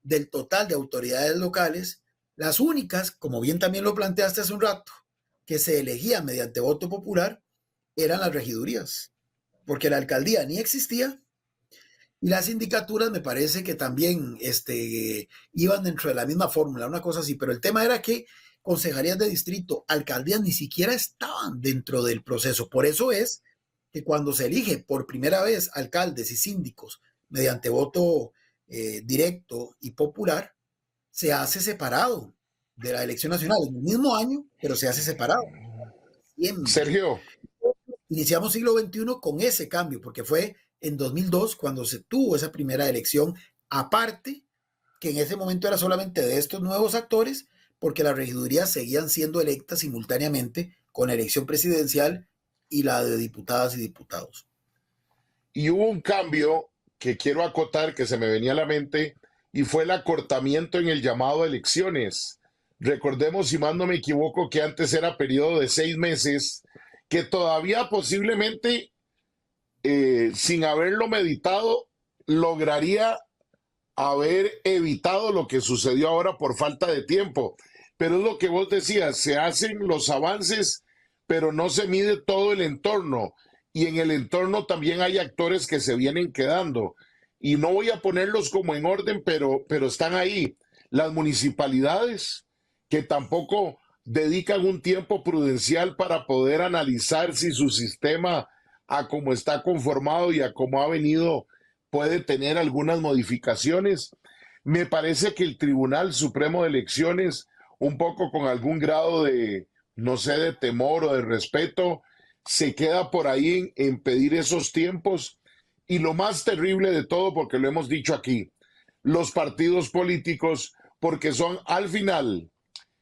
del total de autoridades locales, las únicas, como bien también lo planteaste hace un rato, que se elegían mediante voto popular, eran las regidurías, porque la alcaldía ni existía y las sindicaturas me parece que también iban dentro de la misma fórmula, una cosa así, pero el tema era que concejalías de distrito, alcaldías ni siquiera estaban dentro del proceso. Por eso es que cuando se elige por primera vez alcaldes y síndicos mediante voto directo y popular, se hace separado de la elección nacional en el mismo año, pero se hace separado. Siempre. Sergio. Iniciamos siglo XXI con ese cambio, porque fue en 2002 cuando se tuvo esa primera elección, aparte que en ese momento era solamente de estos nuevos actores, porque las regidurías seguían siendo electas simultáneamente con la elección presidencial y la de diputadas y diputados. Y hubo un cambio que quiero acotar que se me venía a la mente y fue el acortamiento en el llamado a elecciones. Recordemos, si más no me equivoco, que antes era periodo de 6 meses, que todavía posiblemente, sin haberlo meditado, lograría haber evitado lo que sucedió ahora por falta de tiempo. Pero es lo que vos decías, se hacen los avances, pero no se mide todo el entorno. Y en el entorno también hay actores que se vienen quedando. Y no voy a ponerlos como en orden, pero están ahí. Las municipalidades, que tampoco dedican un tiempo prudencial para poder analizar si su sistema, a cómo está conformado y a cómo ha venido, puede tener algunas modificaciones. Me parece que el Tribunal Supremo de Elecciones, un poco con algún grado de, no sé, de temor o de respeto, se queda por ahí en pedir esos tiempos. Y lo más terrible de todo, porque lo hemos dicho aquí, los partidos políticos, porque son al final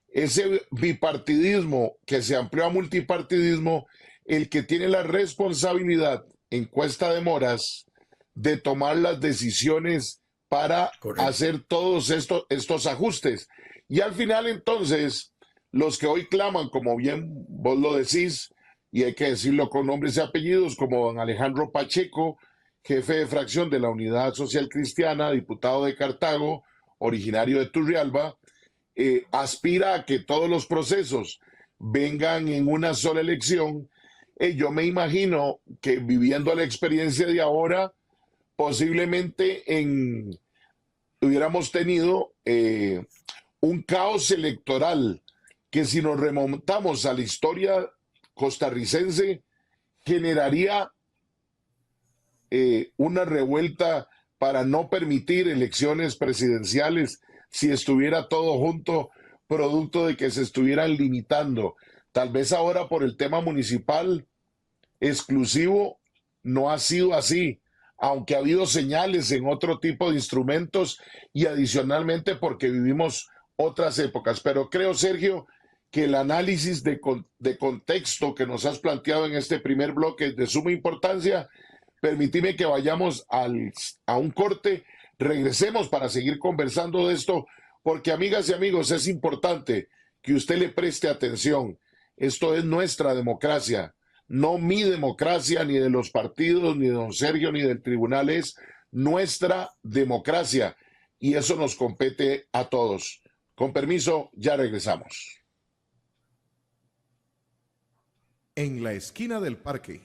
ese bipartidismo que se amplió a multipartidismo, el que tiene la responsabilidad en Cuesta de Moras de tomar las decisiones para hacer todos estos ajustes. Y al final entonces, los que hoy claman, como bien vos lo decís, y hay que decirlo con nombres y apellidos, como don Alejandro Pacheco, jefe de fracción de la Unidad Social Cristiana, diputado de Cartago, originario de Turrialba, aspira a que todos los procesos vengan en una sola elección. Yo me imagino que viviendo la experiencia de ahora, posiblemente hubiéramos tenido un caos electoral que, si nos remontamos a la historia costarricense, generaría una revuelta para no permitir elecciones presidenciales si estuviera todo junto, producto de que se estuvieran limitando. Tal vez ahora por el tema municipal exclusivo no ha sido así, aunque ha habido señales en otro tipo de instrumentos y adicionalmente porque vivimos otras épocas. Pero creo, Sergio, que el análisis de contexto que nos has planteado en este primer bloque es de suma importancia. Permíteme que vayamos a un corte, regresemos para seguir conversando de esto, porque, amigas y amigos, es importante que usted le preste atención. Esto es nuestra democracia, no mi democracia, ni de los partidos, ni de don Sergio, ni del tribunal, es nuestra democracia, y eso nos compete a todos. Con permiso, ya regresamos. En la esquina del parque.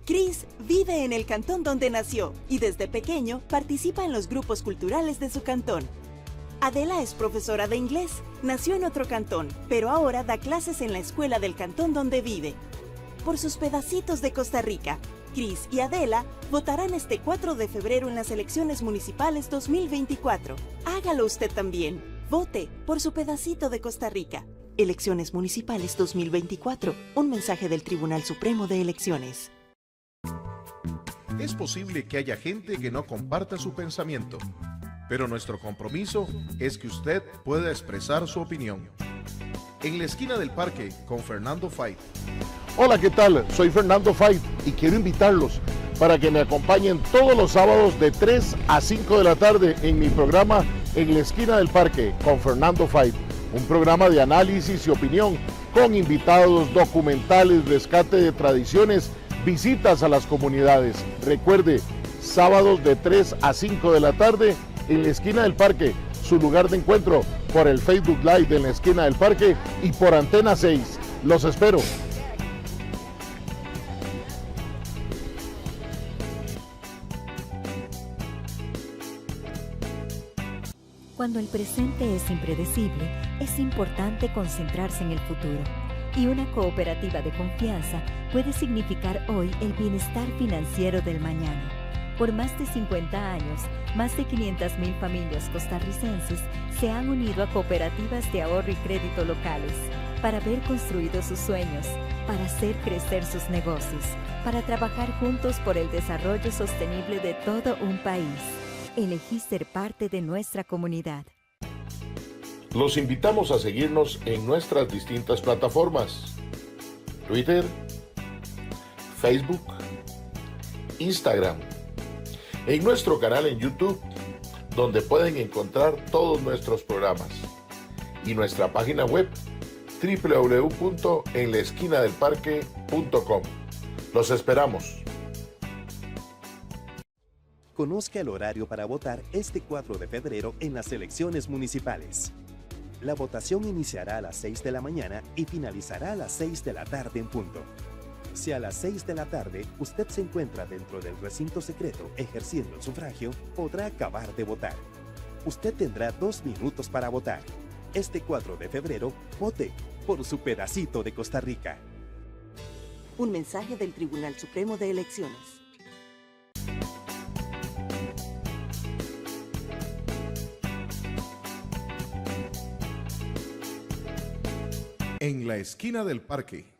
Chris vive en el cantón donde nació y desde pequeño participa en los grupos culturales de su cantón. Adela es profesora de inglés, nació en otro cantón, pero ahora da clases en la escuela del cantón donde vive. Por sus pedacitos de Costa Rica, Chris y Adela votarán este 4 de febrero en las elecciones municipales 2024. Hágalo usted también. Vote por su pedacito de Costa Rica. Elecciones municipales 2024. Un mensaje del Tribunal Supremo de Elecciones. Es posible que haya gente que no comparta su pensamiento, pero nuestro compromiso es que usted pueda expresar su opinión. En la esquina del parque con Fernando Fait. Hola, ¿qué tal? Soy Fernando Fait y quiero invitarlos para que me acompañen todos los sábados de 3 a 5 de la tarde en mi programa En la esquina del parque con Fernando Fait, un programa de análisis y opinión con invitados, documentales, rescate de tradiciones, visitas a las comunidades. Recuerde, sábados de 3 a 5 de la tarde en la esquina del parque, su lugar de encuentro por el Facebook Live de la esquina del parque y por Antena 6. Los espero. Cuando el presente es impredecible, es importante concentrarse en el futuro. Y una cooperativa de confianza puede significar hoy el bienestar financiero del mañana. Por más de 50 años, más de 500,000 familias costarricenses se han unido a cooperativas de ahorro y crédito locales para ver construidos sus sueños, para hacer crecer sus negocios, para trabajar juntos por el desarrollo sostenible de todo un país. Elegí ser parte de nuestra comunidad. Los invitamos a seguirnos en nuestras distintas plataformas: Twitter, Facebook, Instagram, en nuestro canal en YouTube, donde pueden encontrar todos nuestros programas, y nuestra página web www.enlaesquinadelparque.com. Los esperamos. Conozca el horario para votar este 4 de febrero en las elecciones municipales. La votación iniciará a las 6 de la mañana y finalizará a las 6 de la tarde en punto. Si a las 6 de la tarde usted se encuentra dentro del recinto secreto ejerciendo el sufragio, podrá acabar de votar. Usted tendrá 2 minutos para votar. Este 4 de febrero, vote por su pedacito de Costa Rica. Un mensaje del Tribunal Supremo de Elecciones. En la esquina del parque.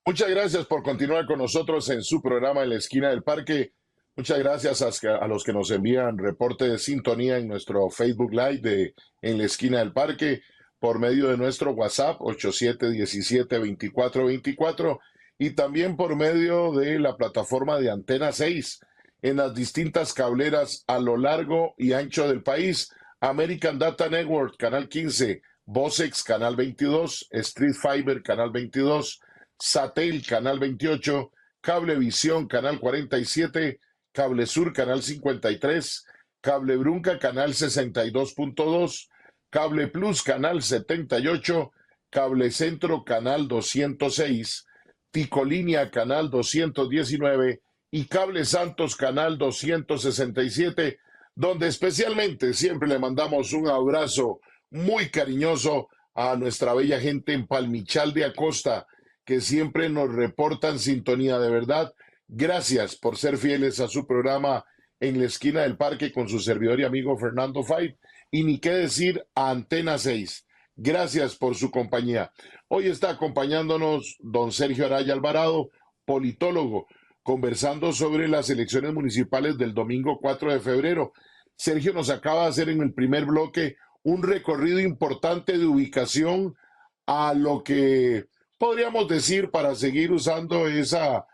Muchas gracias por continuar con nosotros en su programa En la Esquina del Parque. Muchas gracias a los que nos envían reporte de sintonía en nuestro Facebook Live de En la Esquina del Parque, por medio de nuestro WhatsApp 8717-2424, y también por medio de la plataforma de Antena 6 en las distintas cableras a lo largo y ancho del país: American Data Network, Canal 15, Vocex, Canal 22, Street Fiber, Canal 22, Satel, Canal 28, Cablevisión, Canal 47, Cable Sur, Canal 53, Cable Brunca, Canal 62.2, Cable Plus, Canal 78, Cable Centro, Canal 206, Ticolínea, Canal 219 y Cable Santos, Canal 267, donde especialmente siempre le mandamos un abrazo muy cariñoso a nuestra bella gente en Palmichal de Acosta, que siempre nos reportan sintonía. De verdad, gracias por ser fieles a su programa En la Esquina del Parque con su servidor y amigo Fernando Fait, y ni qué decir a Antena 6. Gracias por su compañía. Hoy está acompañándonos don Sergio Araya Alvarado, politólogo, conversando sobre las elecciones municipales del domingo 4 de febrero. Sergio nos acaba de hacer en el primer bloque un recorrido importante de ubicación a lo que podríamos decir, para seguir usando esa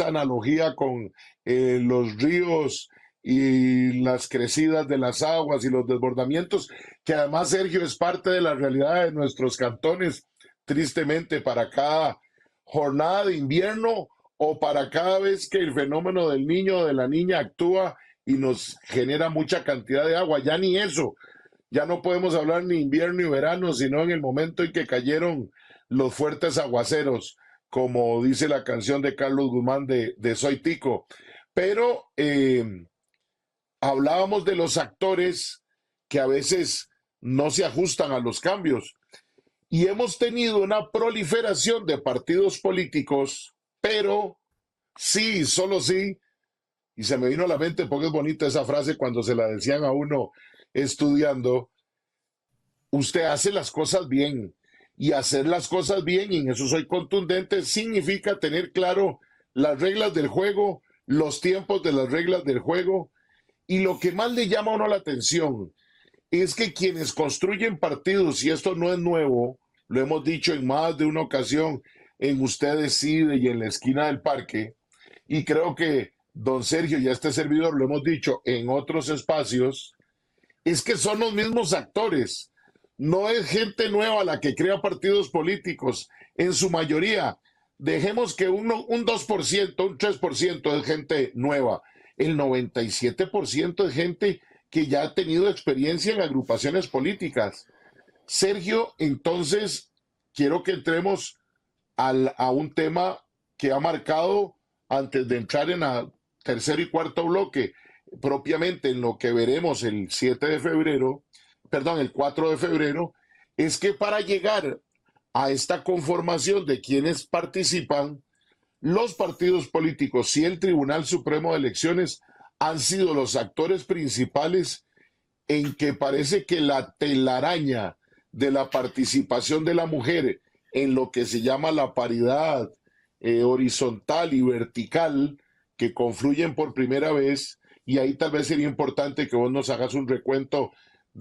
analogía con los ríos y las crecidas de las aguas y los desbordamientos, que además, Sergio, es parte de la realidad de nuestros cantones, tristemente, para cada jornada de invierno o para cada vez que el fenómeno del niño o de la niña actúa y nos genera mucha cantidad de agua. Ya ni eso, ya no podemos hablar ni invierno ni verano, sino en el momento en que cayeron los fuertes aguaceros, como dice la canción de Carlos Guzmán de Soy Tico. Pero hablábamos de los actores que a veces no se ajustan a los cambios, y hemos tenido una proliferación de partidos políticos, pero sí, solo sí, y se me vino a la mente porque es bonita esa frase cuando se la decían a uno estudiando: usted hace las cosas bien. Y hacer las cosas bien, y en eso soy contundente, significa tener claro las reglas del juego, los tiempos de las reglas del juego. Y lo que más le llama a uno la atención es que quienes construyen partidos, y esto no es nuevo, lo hemos dicho en más de una ocasión en Usted Decide y en la Esquina del Parque, y creo que don Sergio y este servidor lo hemos dicho en otros espacios, es que son los mismos actores. No es gente nueva la que crea partidos políticos, en su mayoría. Dejemos que un 2%, un 3% es gente nueva. El 97% es gente que ya ha tenido experiencia en agrupaciones políticas. Sergio, entonces, quiero que entremos a un tema que ha marcado, antes de entrar en la tercer y cuarto bloque, propiamente en lo que veremos el 4 de febrero, es que para llegar a esta conformación de quienes participan, los partidos políticos y el Tribunal Supremo de Elecciones han sido los actores principales en que parece que la telaraña de la participación de la mujer en lo que se llama la paridad horizontal y vertical, que confluyen por primera vez, y ahí tal vez sería importante que vos nos hagas un recuento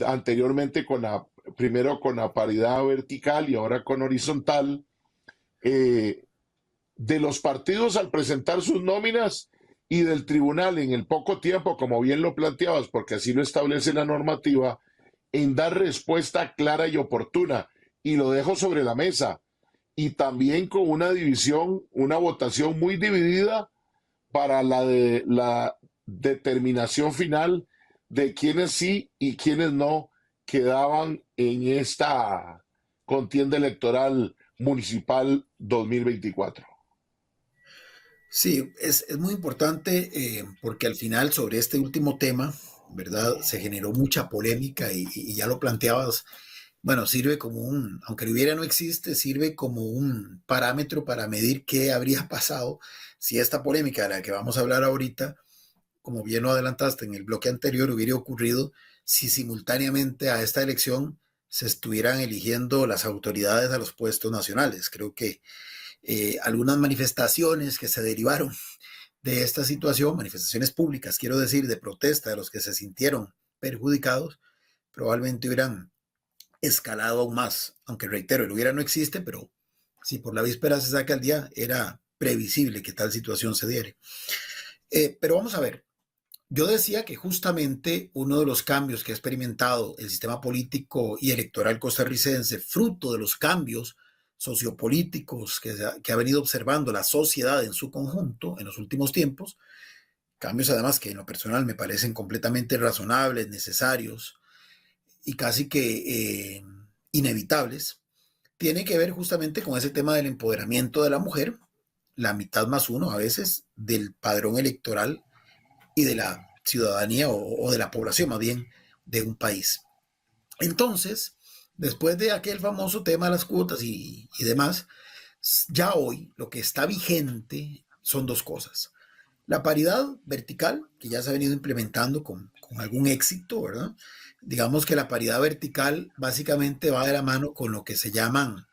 anteriormente primero con la paridad vertical y ahora con horizontal, de los partidos al presentar sus nóminas y del tribunal en el poco tiempo, como bien lo planteabas, porque así lo establece la normativa, en dar respuesta clara y oportuna. Y lo dejo sobre la mesa. Y también con una división, una votación muy dividida para la determinación final de quiénes sí y quiénes no quedaban en esta contienda electoral municipal 2024. Sí, es muy importante porque al final sobre este último tema, ¿verdad? Se generó mucha polémica y ya lo planteabas. Bueno, sirve como aunque lo hubiera no existe, sirve como un parámetro para medir qué habría pasado si esta polémica de la que vamos a hablar ahorita, como bien lo adelantaste en el bloque anterior, hubiera ocurrido si simultáneamente a esta elección se estuvieran eligiendo las autoridades a los puestos nacionales. Creo que algunas manifestaciones que se derivaron de esta situación, manifestaciones públicas, quiero decir, de protesta de los que se sintieron perjudicados, probablemente hubieran escalado aún más, aunque reitero, el hubiera no existe, pero si por la víspera se saca el día, era previsible que tal situación se diera. Pero vamos a ver, yo decía que justamente uno de los cambios que ha experimentado el sistema político y electoral costarricense, fruto de los cambios sociopolíticos que ha venido observando la sociedad en su conjunto en los últimos tiempos, cambios además que en lo personal me parecen completamente razonables, necesarios y casi que inevitables, tiene que ver justamente con ese tema del empoderamiento de la mujer, la mitad más uno a veces del padrón electoral y de la ciudadanía o de la población más bien de un país. Entonces, después de aquel famoso tema de las cuotas y demás, ya hoy lo que está vigente son dos cosas. La paridad vertical, que ya se ha venido implementando con algún éxito, ¿verdad? Digamos que la paridad vertical básicamente va de la mano con lo que se llaman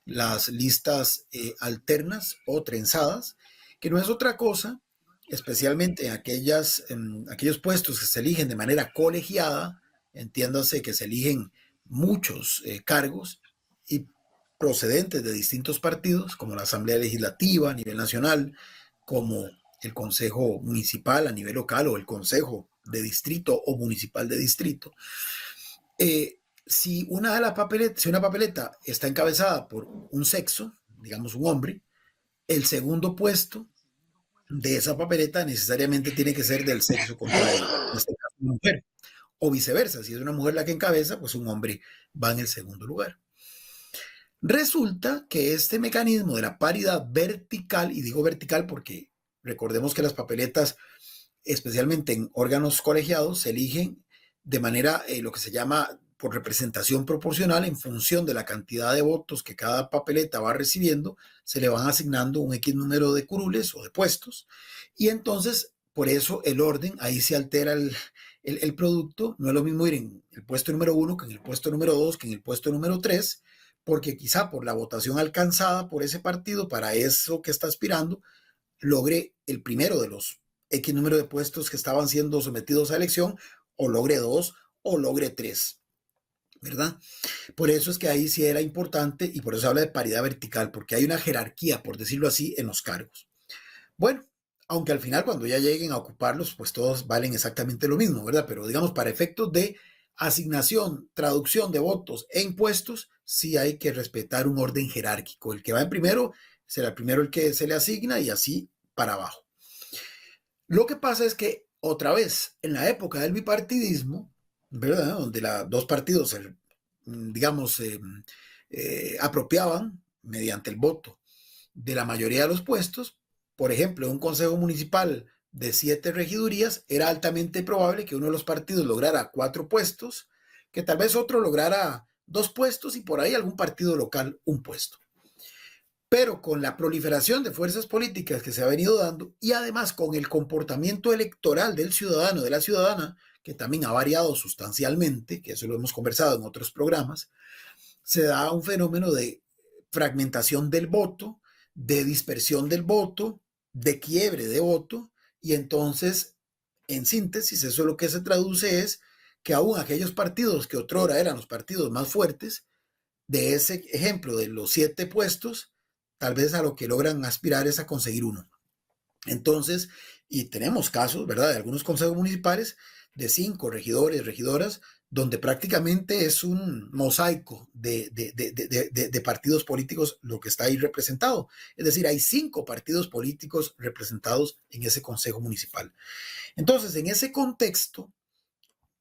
las listas alternas o trenzadas, que no es otra cosa, especialmente en aquellos puestos que se eligen de manera colegiada, entiéndase que se eligen muchos cargos y procedentes de distintos partidos, como la Asamblea Legislativa a nivel nacional, como el Consejo Municipal a nivel local o el Consejo de Distrito o Municipal de Distrito. Si una papeleta está encabezada por un sexo, digamos un hombre, el segundo puesto de esa papeleta necesariamente tiene que ser del sexo contrario, en este caso una mujer. O viceversa, si es una mujer la que encabeza, pues un hombre va en el segundo lugar. Resulta que este mecanismo de la paridad vertical, y digo vertical porque recordemos que las papeletas, especialmente en órganos colegiados, se eligen de manera, lo que se llama por representación proporcional, en función de la cantidad de votos que cada papeleta va recibiendo, se le van asignando un X número de curules o de puestos, y entonces, por eso el orden, ahí se altera el producto. No es lo mismo ir en el puesto número 1 que en el puesto número 2, que en el puesto número 3, porque quizá por la votación alcanzada por ese partido para eso que está aspirando, logre el primero de los X número de puestos que estaban siendo sometidos a elección, o logre 2 o logre 3, ¿verdad? Por eso es que ahí sí era importante y por eso se habla de paridad vertical, porque hay una jerarquía, por decirlo así, en los cargos. Bueno, aunque al final cuando ya lleguen a ocuparlos, pues todos valen exactamente lo mismo, ¿verdad? Pero digamos, para efectos de asignación, traducción de votos e impuestos, sí hay que respetar un orden jerárquico. El que va en primero será primero el que se le asigna y así para abajo. Lo que pasa es que otra vez, en la época del bipartidismo, ¿verdad? Donde dos partidos, digamos, apropiaban mediante el voto de la mayoría de los puestos. Por ejemplo, en un consejo municipal de 7 regidurías, era altamente probable que uno de los partidos lograra 4 puestos, que tal vez otro lograra 2 puestos y por ahí algún partido local 1 puesto. Pero con la proliferación de fuerzas políticas que se ha venido dando y además con el comportamiento electoral del ciudadano, de la ciudadana, que también ha variado sustancialmente, que eso lo hemos conversado en otros programas, se da un fenómeno de fragmentación del voto, de dispersión del voto, de quiebre de voto, y entonces, en síntesis, eso lo que se traduce es que aún aquellos partidos que otrora eran los partidos más fuertes, de ese ejemplo de los 7 puestos, tal vez a lo que logran aspirar es a conseguir 1. Entonces, y tenemos casos, ¿verdad?, de algunos consejos municipales de 5 regidores, regidoras, donde prácticamente es un mosaico de partidos políticos lo que está ahí representado. Es decir, hay 5 partidos políticos representados en ese consejo municipal. Entonces, en ese contexto,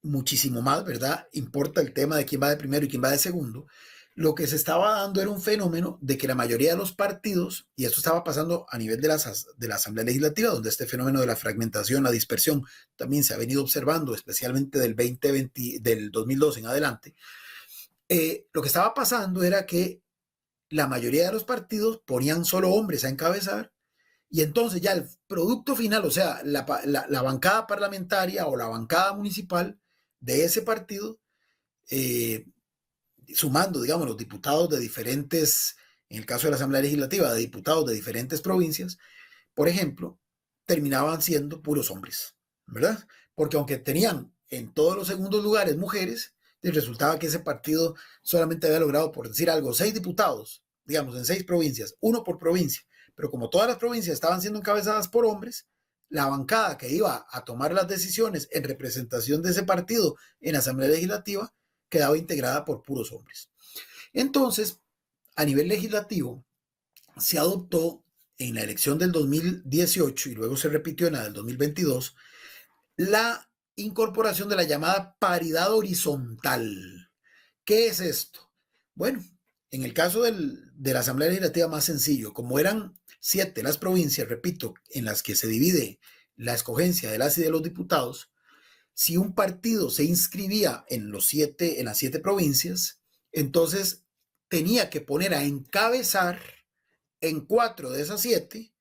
muchísimo más, ¿verdad?, importa el tema de quién va de primero y quién va de segundo. Lo que se estaba dando era un fenómeno de que la mayoría de los partidos, y esto estaba pasando a nivel de la Asamblea Legislativa, donde este fenómeno de la fragmentación, la dispersión, también se ha venido observando, especialmente del 2002 en adelante, lo que estaba pasando era que la mayoría de los partidos ponían solo hombres a encabezar, y entonces ya el producto final, o sea, la bancada parlamentaria o la bancada municipal de ese partido, sumando, digamos, los diputados de diferentes, en el caso de la Asamblea Legislativa, de diputados de diferentes provincias, por ejemplo, terminaban siendo puros hombres, ¿verdad? Porque aunque tenían en todos los segundos lugares mujeres, resultaba que ese partido solamente había logrado, por decir algo, 6 diputados, digamos, en 6 provincias, 1 por provincia, pero como todas las provincias estaban siendo encabezadas por hombres, la bancada que iba a tomar las decisiones en representación de ese partido en la Asamblea Legislativa quedaba integrada por puros hombres. Entonces, a nivel legislativo, se adoptó en la elección del 2018 y luego se repitió en la del 2022 la incorporación de la llamada paridad horizontal. ¿Qué es esto? Bueno, en el caso de la Asamblea Legislativa, más sencillo, como eran 7 las provincias, repito, en las que se divide la escogencia de las y de los diputados, si un partido se inscribía en las 7 provincias, entonces tenía que poner a encabezar en 4 de esas 7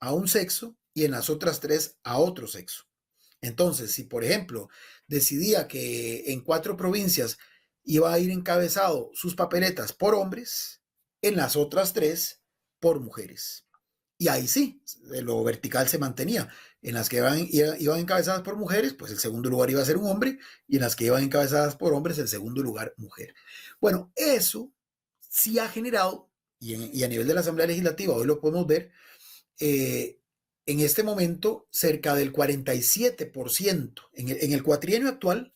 a un sexo y en las otras 3 a otro sexo. Entonces, si por ejemplo decidía que en 4 provincias iba a ir encabezado sus papeletas por hombres, en las otras 3 por mujeres. Y ahí sí, lo vertical se mantenía. En las que iban encabezadas por mujeres, pues el segundo lugar iba a ser un hombre, y en las que iban encabezadas por hombres, el segundo lugar mujer. Bueno, eso sí ha generado, y a nivel de la Asamblea Legislativa, hoy lo podemos ver, en este momento cerca del 47%, en el cuatrienio actual,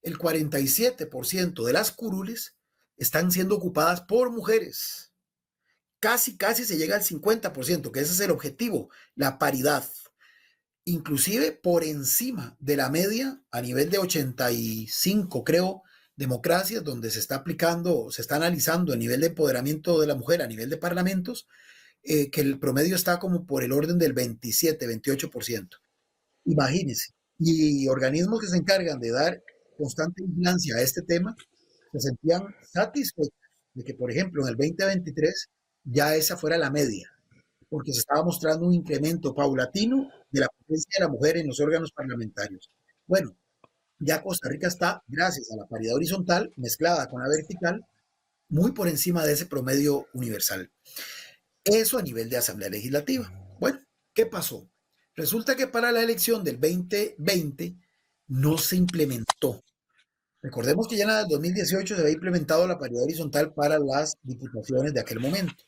el 47% de las curules están siendo ocupadas por mujeres. Casi se llega al 50%, que ese es el objetivo, la paridad. Inclusive por encima de la media a nivel de 85, creo, democracias donde se está aplicando, se está analizando el nivel de empoderamiento de la mujer a nivel de parlamentos, que el promedio está como por el orden del 27, 28%. Imagínense. Y organismos que se encargan de dar constante vigilancia a este tema se sentían satisfechos de que, por ejemplo, en el 2023 ya esa fuera la media, porque se estaba mostrando un incremento paulatino de la presencia de la mujer en los órganos parlamentarios. Bueno, ya Costa Rica está, gracias a la paridad horizontal mezclada con la vertical, muy por encima de ese promedio universal. Eso a nivel de Asamblea Legislativa. Bueno, ¿qué pasó? Resulta que para la elección del 2020 no se implementó. Recordemos que ya en el 2018 se había implementado la paridad horizontal para las diputaciones de aquel momento.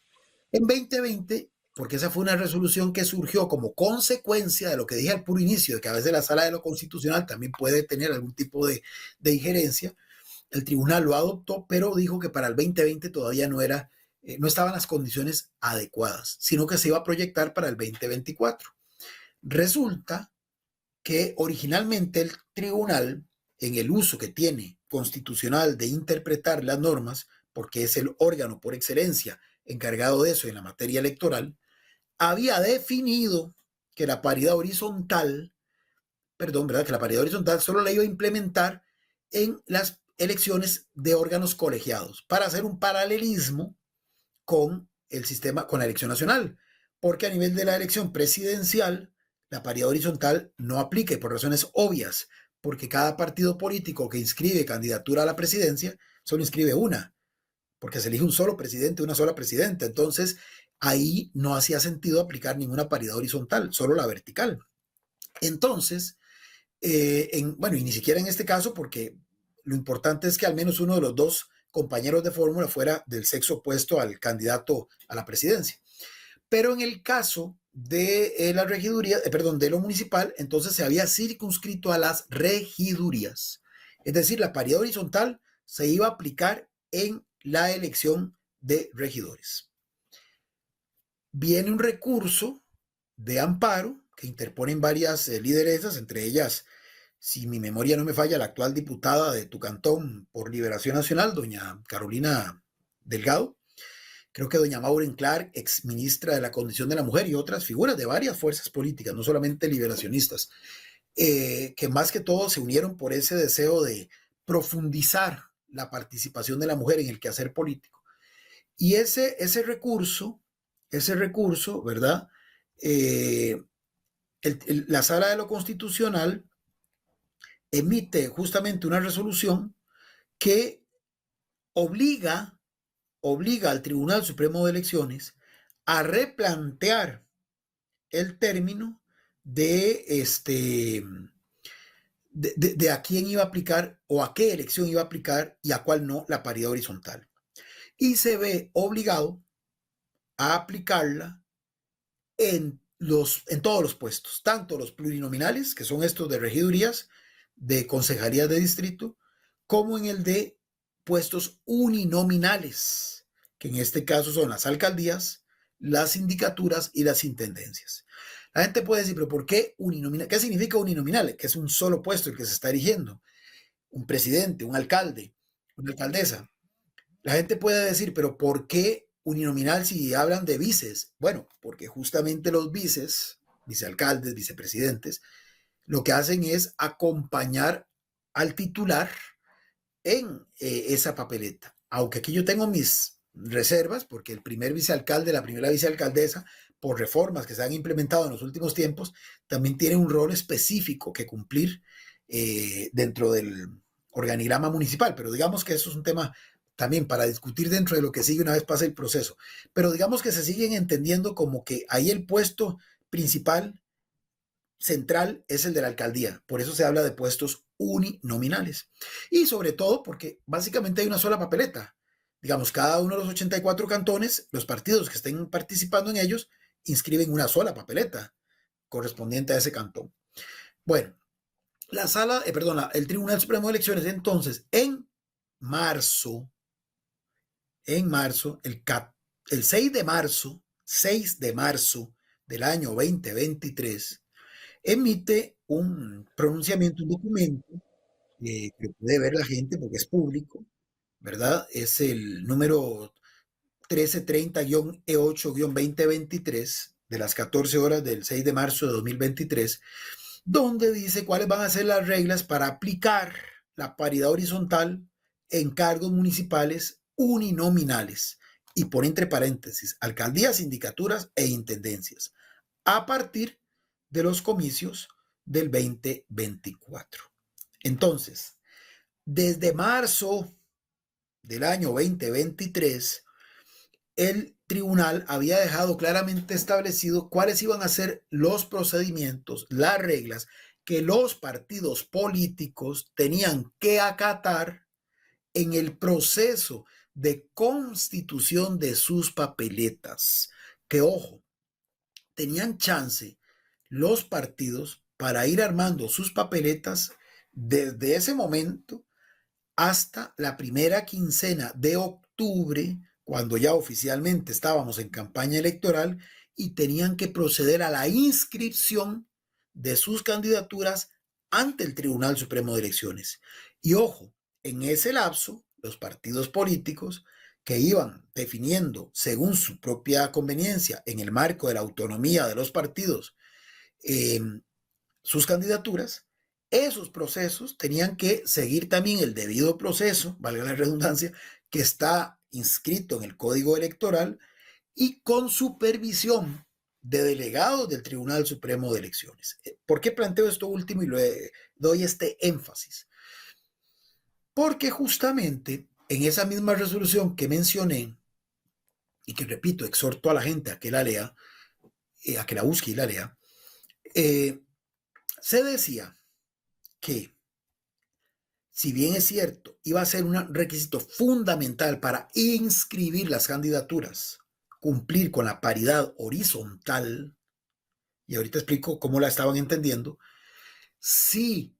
En 2020, porque esa fue una resolución que surgió como consecuencia de lo que dije al puro inicio, de que a veces la Sala de lo Constitucional también puede tener algún tipo de injerencia, el tribunal lo adoptó, pero dijo que para el 2020 todavía no estaban las condiciones adecuadas, sino que se iba a proyectar para el 2024. Resulta que originalmente el tribunal, en el uso que tiene constitucional de interpretar las normas, porque es el órgano por excelencia encargado de eso en la materia electoral, había definido que la paridad horizontal, que la paridad horizontal solo la iba a implementar en las elecciones de órganos colegiados para hacer un paralelismo con el sistema, con la elección nacional, porque a nivel de la elección presidencial, la paridad horizontal no aplica, y por razones obvias, porque cada partido político que inscribe candidatura a la presidencia solo inscribe una, porque se elige un solo presidente, una sola presidenta. Entonces, ahí no hacía sentido aplicar ninguna paridad horizontal, solo la vertical. Entonces, bueno, y ni siquiera en este caso, porque lo importante es que al menos uno de los dos compañeros de fórmula fuera del sexo opuesto al candidato a la presidencia. Pero en el caso de la regiduría, de lo municipal, entonces se había circunscrito a las regidurías. Es decir, la paridad horizontal se iba a aplicar en la elección de regidores. Viene un recurso de amparo que interponen varias lideresas, entre ellas, si mi memoria no me falla, la actual diputada de tu cantón por Liberación Nacional, doña Carolina Delgado, creo que doña Maureen Clark, ex ministra de la Condición de la Mujer, y otras figuras de varias fuerzas políticas, no solamente liberacionistas, que más que todo se unieron por ese deseo de profundizar la participación de la mujer en el quehacer político. Y ese recurso, ¿verdad? La Sala de lo Constitucional emite justamente una resolución que obliga al Tribunal Supremo de Elecciones a replantear el término de a quién iba a aplicar o a qué elección iba a aplicar y a cuál no la paridad horizontal. Y se ve obligado a aplicarla en todos los puestos, tanto los plurinominales, que son estos de regidurías, de concejalías de distrito, como en el de puestos uninominales, que en este caso son las alcaldías, las sindicaturas y las intendencias. La gente puede decir, pero ¿por qué uninominal? ¿Qué significa uninominal? Que es un solo puesto el que se está erigiendo. Un presidente, un alcalde, una alcaldesa. La gente puede decir, pero ¿por qué uninominal si hablan de vices? Bueno, porque justamente los vicealcaldes, vicepresidentes, lo que hacen es acompañar al titular en esa papeleta. Aunque aquí yo tengo mis reservas, porque el primer vicealcalde, la primera vicealcaldesa, por reformas que se han implementado en los últimos tiempos, también tiene un rol específico que cumplir dentro del organigrama municipal. Pero digamos que eso es un tema también para discutir dentro de lo que sigue una vez pasa el proceso. Pero digamos que se siguen entendiendo como que ahí el puesto principal, central, es el de la alcaldía. Por eso se habla de puestos uninominales. Y sobre todo porque básicamente hay una sola papeleta. Digamos, cada uno de los 84 cantones, los partidos que estén participando en ellos, inscriben una sola papeleta correspondiente a ese cantón. Bueno, el Tribunal Supremo de Elecciones, entonces, en marzo, el 6 de marzo del año 2023, emite un pronunciamiento, un documento que puede ver la gente porque es público, ¿verdad? Es el número 1330-E8-2023 de las 14 horas del 6 de marzo de 2023, donde dice cuáles van a ser las reglas para aplicar la paridad horizontal en cargos municipales uninominales, y pone entre paréntesis alcaldías, sindicaturas e intendencias, a partir de los comicios del 2024. Entonces, desde marzo del año 2023, el tribunal había dejado claramente establecido cuáles iban a ser los procedimientos, las reglas que los partidos políticos tenían que acatar en el proceso de constitución de sus papeletas. Que, ojo, tenían chance los partidos para ir armando sus papeletas desde ese momento hasta la primera quincena de octubre, cuando ya oficialmente estábamos en campaña electoral y tenían que proceder a la inscripción de sus candidaturas ante el Tribunal Supremo de Elecciones. Y ojo, en ese lapso, los partidos políticos que iban definiendo según su propia conveniencia, en el marco de la autonomía de los partidos, sus candidaturas, esos procesos tenían que seguir también el debido proceso, valga la redundancia, que está inscrito en el Código Electoral, y con supervisión de delegados del Tribunal Supremo de Elecciones. ¿Por qué planteo esto último y le doy este énfasis? Porque justamente en esa misma resolución que mencioné, y que repito, exhorto a la gente a que la lea, a que la busque y la lea, se decía que, si bien es cierto, iba a ser un requisito fundamental para inscribir las candidaturas, cumplir con la paridad horizontal, y ahorita explico cómo la estaban entendiendo, si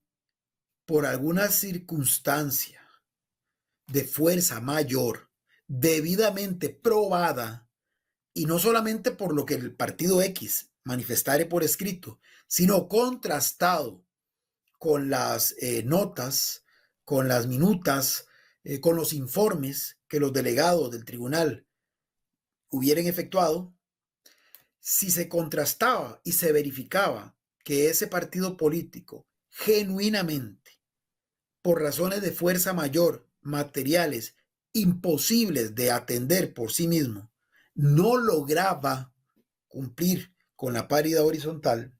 por alguna circunstancia de fuerza mayor, debidamente probada, y no solamente por lo que el partido X manifestare por escrito, sino contrastado con las notas, con las minutas, con los informes que los delegados del tribunal hubieran efectuado, si se contrastaba y se verificaba que ese partido político genuinamente, por razones de fuerza mayor, materiales, imposibles de atender por sí mismo, no lograba cumplir con la paridad horizontal,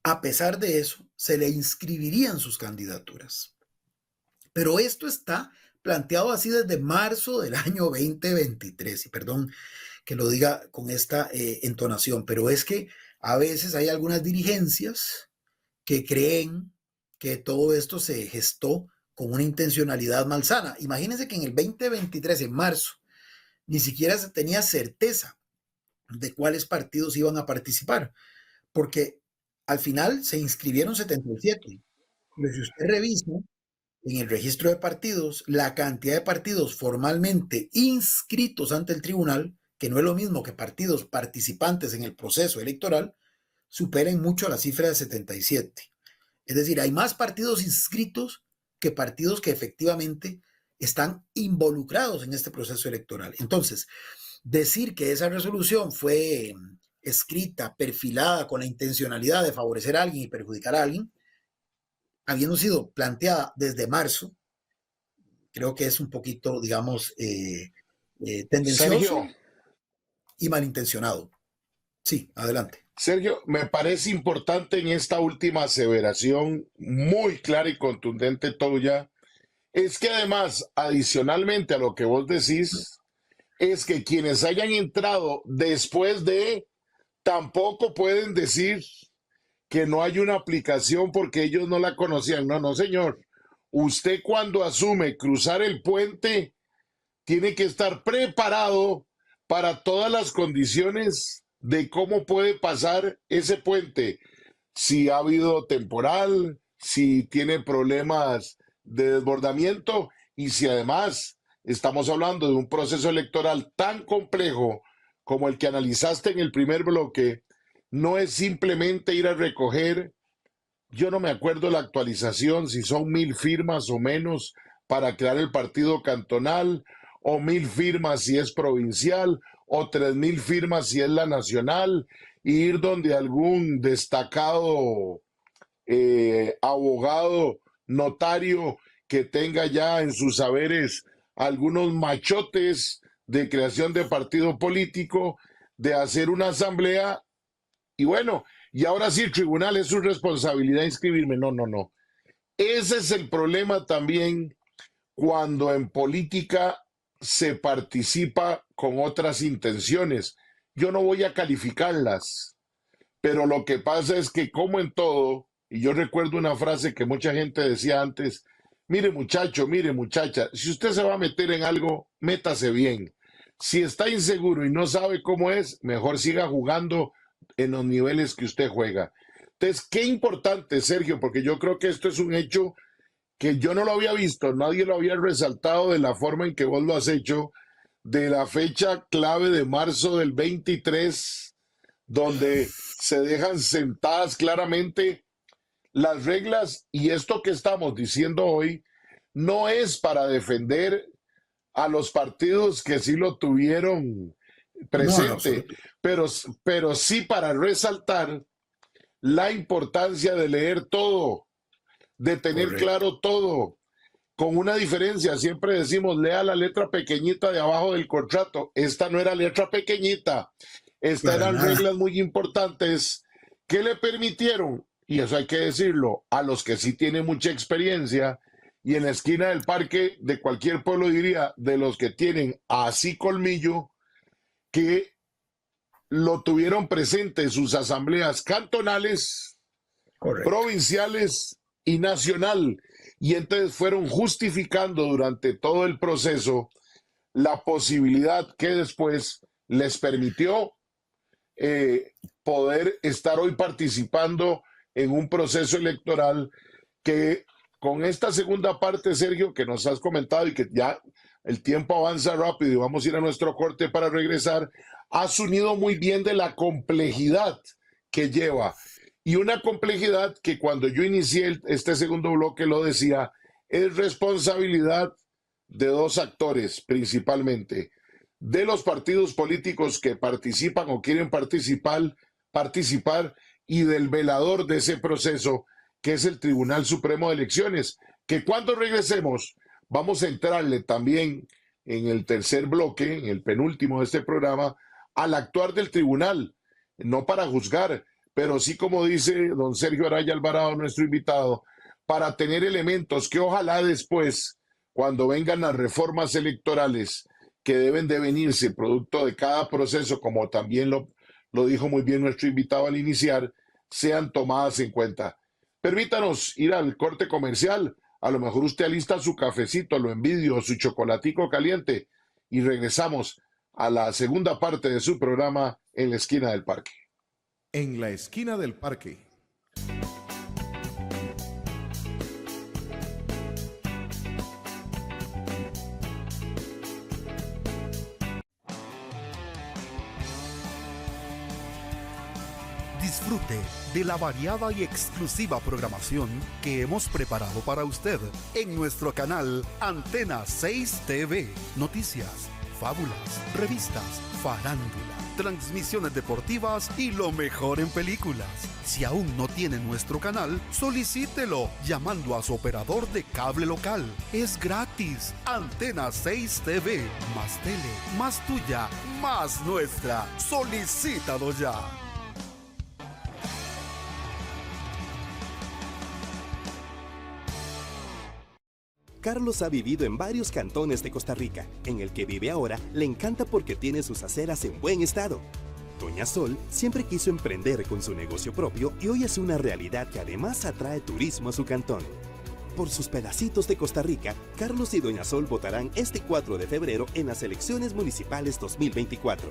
a pesar de eso, se le inscribirían sus candidaturas. Pero esto está planteado así desde marzo del año 2023, y perdón que lo diga con esta entonación, pero es que a veces hay algunas dirigencias que creen que todo esto se gestó con una intencionalidad malsana. Imagínense que en el 2023, en marzo, ni siquiera se tenía certeza de cuáles partidos iban a participar, porque al final se inscribieron 77. Pero si usted revisa en el registro de partidos, la cantidad de partidos formalmente inscritos ante el tribunal, que no es lo mismo que partidos participantes en el proceso electoral, superen mucho la cifra de 77. Es decir, hay más partidos inscritos que partidos que efectivamente están involucrados en este proceso electoral. Entonces, decir que esa resolución fue escrita, perfilada con la intencionalidad de favorecer a alguien y perjudicar a alguien, habiendo sido planteada desde marzo, creo que es un poquito, digamos, tendencioso, Sergio, y malintencionado. Sí, adelante. Sergio, me parece importante en esta última aseveración muy clara y contundente tuya, es que además, adicionalmente a lo que vos decís, es que quienes hayan entrado después de, tampoco pueden decir que no hay una aplicación porque ellos no la conocían. No, no, señor. Usted cuando asume cruzar el puente, tiene que estar preparado para todas las condiciones de cómo puede pasar ese puente. Si ha habido temporal, si tiene problemas de desbordamiento y si además estamos hablando de un proceso electoral tan complejo como el que analizaste en el primer bloque, no es simplemente ir a recoger, yo no me acuerdo la actualización, si son 1,000 firmas o menos para crear el partido cantonal, o 1,000 firmas si es provincial, o 3,000 firmas si es la nacional, e ir donde algún destacado abogado, notario, que tenga ya en sus saberes algunos machotes de creación de partido político, de hacer una asamblea, y bueno, y ahora sí el tribunal es su responsabilidad inscribirme. No, no, no. Ese es el problema también cuando en política se participa con otras intenciones. Yo no voy a calificarlas, pero lo que pasa es que como en todo, y yo recuerdo una frase que mucha gente decía antes, mire muchacho, mire muchacha, si usted se va a meter en algo, métase bien. Si está inseguro y no sabe cómo es, mejor siga jugando en los niveles que usted juega. Entonces, qué importante, Sergio, porque yo creo que esto es un hecho que yo no lo había visto, nadie lo había resaltado de la forma en que vos lo has hecho, de la fecha clave de marzo del 23, donde se dejan sentadas claramente las reglas, y esto que estamos diciendo hoy no es para defender a los partidos que sí lo tuvieron presente, pero sí para resaltar la importancia de leer todo, de tener claro todo, con una diferencia. Siempre decimos, lea la letra pequeñita de abajo del contrato. Esta no era letra pequeñita. Estas eran reglas muy importantes que le permitieron, y eso hay que decirlo, a los que sí tienen mucha experiencia, y en la esquina del parque de cualquier pueblo diría, de los que tienen así colmillo, que lo tuvieron presente en sus asambleas cantonales, correcto, provinciales y nacional. Y entonces fueron justificando durante todo el proceso la posibilidad que después les permitió poder estar hoy participando en un proceso electoral que con esta segunda parte, Sergio, que nos has comentado y que ya el tiempo avanza rápido y vamos a ir a nuestro corte para regresar, has unido muy bien de la complejidad que lleva. Y una complejidad que cuando yo inicié este segundo bloque lo decía, es responsabilidad de dos actores principalmente, de los partidos políticos que participan o quieren participar y del velador de ese proceso, que es el Tribunal Supremo de Elecciones, que cuando regresemos vamos a entrarle también en el tercer bloque, en el penúltimo de este programa, al actuar del tribunal, no para juzgar, pero sí, como dice don Sergio Araya Alvarado, nuestro invitado, para tener elementos que ojalá después, cuando vengan las reformas electorales que deben de venirse producto de cada proceso, como también lo dijo muy bien nuestro invitado al iniciar, sean tomadas en cuenta. Permítanos ir al corte comercial. A lo mejor usted alista su cafecito, lo envidio, su chocolatico caliente, y regresamos a la segunda parte de su programa En la Esquina del Parque. En la Esquina del Parque. Disfrute de la variada y exclusiva programación que hemos preparado para usted en nuestro canal Antena 6 TV. Noticias, fábulas, revistas, farándula, transmisiones deportivas y lo mejor en películas. Si aún no tiene nuestro canal, solicítelo llamando a su operador de cable local. Es gratis. Antena 6 TV. Más tele, más tuya, más nuestra. Solicítalo ya. Carlos ha vivido en varios cantones de Costa Rica. En el que vive ahora le encanta porque tiene sus aceras en buen estado. Doña Sol siempre quiso emprender con su negocio propio y hoy es una realidad que además atrae turismo a su cantón. Por sus pedacitos de Costa Rica, Carlos y Doña Sol votarán este 4 de febrero en las elecciones municipales 2024.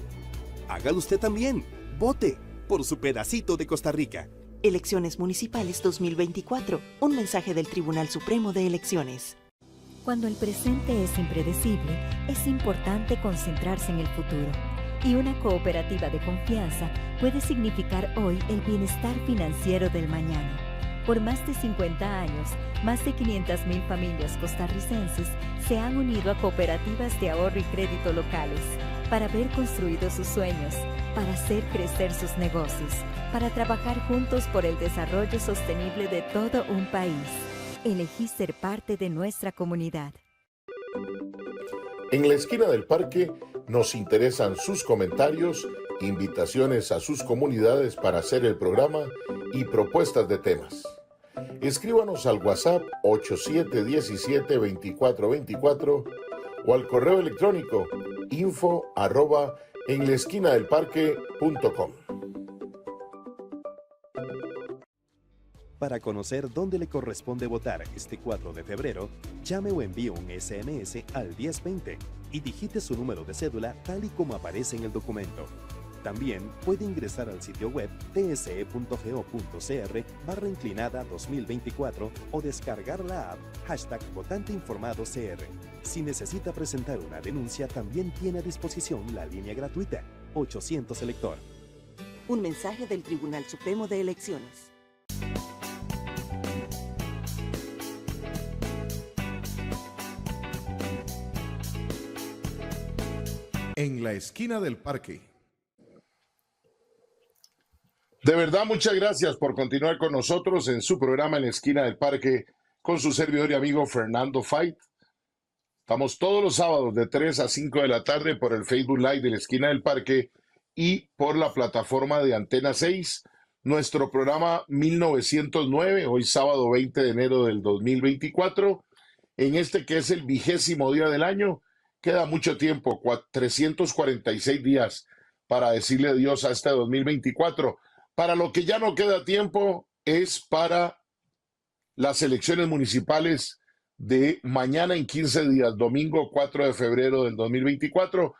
Hágalo usted también. Vote por su pedacito de Costa Rica. Elecciones Municipales 2024. Un mensaje del Tribunal Supremo de Elecciones. Cuando el presente es impredecible, es importante concentrarse en el futuro. Y una cooperativa de confianza puede significar hoy el bienestar financiero del mañana. Por más de 50 años, más de 500,000 familias costarricenses se han unido a cooperativas de ahorro y crédito locales para ver construidos sus sueños, para hacer crecer sus negocios, para trabajar juntos por el desarrollo sostenible de todo un país. Elegí ser parte de nuestra comunidad. En la Esquina del Parque nos interesan sus comentarios, invitaciones a sus comunidades para hacer el programa y propuestas de temas. Escríbanos al WhatsApp 8717-2424 o al correo electrónico info@enlaesquinadelparque.com. Para conocer dónde le corresponde votar este 4 de febrero, llame o envíe un SMS al 1020 y digite su número de cédula tal y como aparece en el documento. También puede ingresar al sitio web tse.go.cr/2024 o descargar la app #VotanteInformadoCR. Si necesita presentar una denuncia, también tiene a disposición la línea gratuita 800 Elector. Un mensaje del Tribunal Supremo de Elecciones. En la Esquina del Parque. De verdad, muchas gracias por continuar con nosotros en su programa En la Esquina del Parque con su servidor y amigo Fernando Fight. Estamos todos los sábados de 3 a 5 de la tarde por el Facebook Live de la Esquina del Parque y por la plataforma de Antena 6. Nuestro programa 1909, hoy sábado 20 de enero del 2024, en este que es el 20º día del año. Queda mucho tiempo, 346 días para decirle adiós a este 2024. Para lo que ya no queda tiempo es para las elecciones municipales de mañana en 15 días, domingo 4 de febrero del 2024.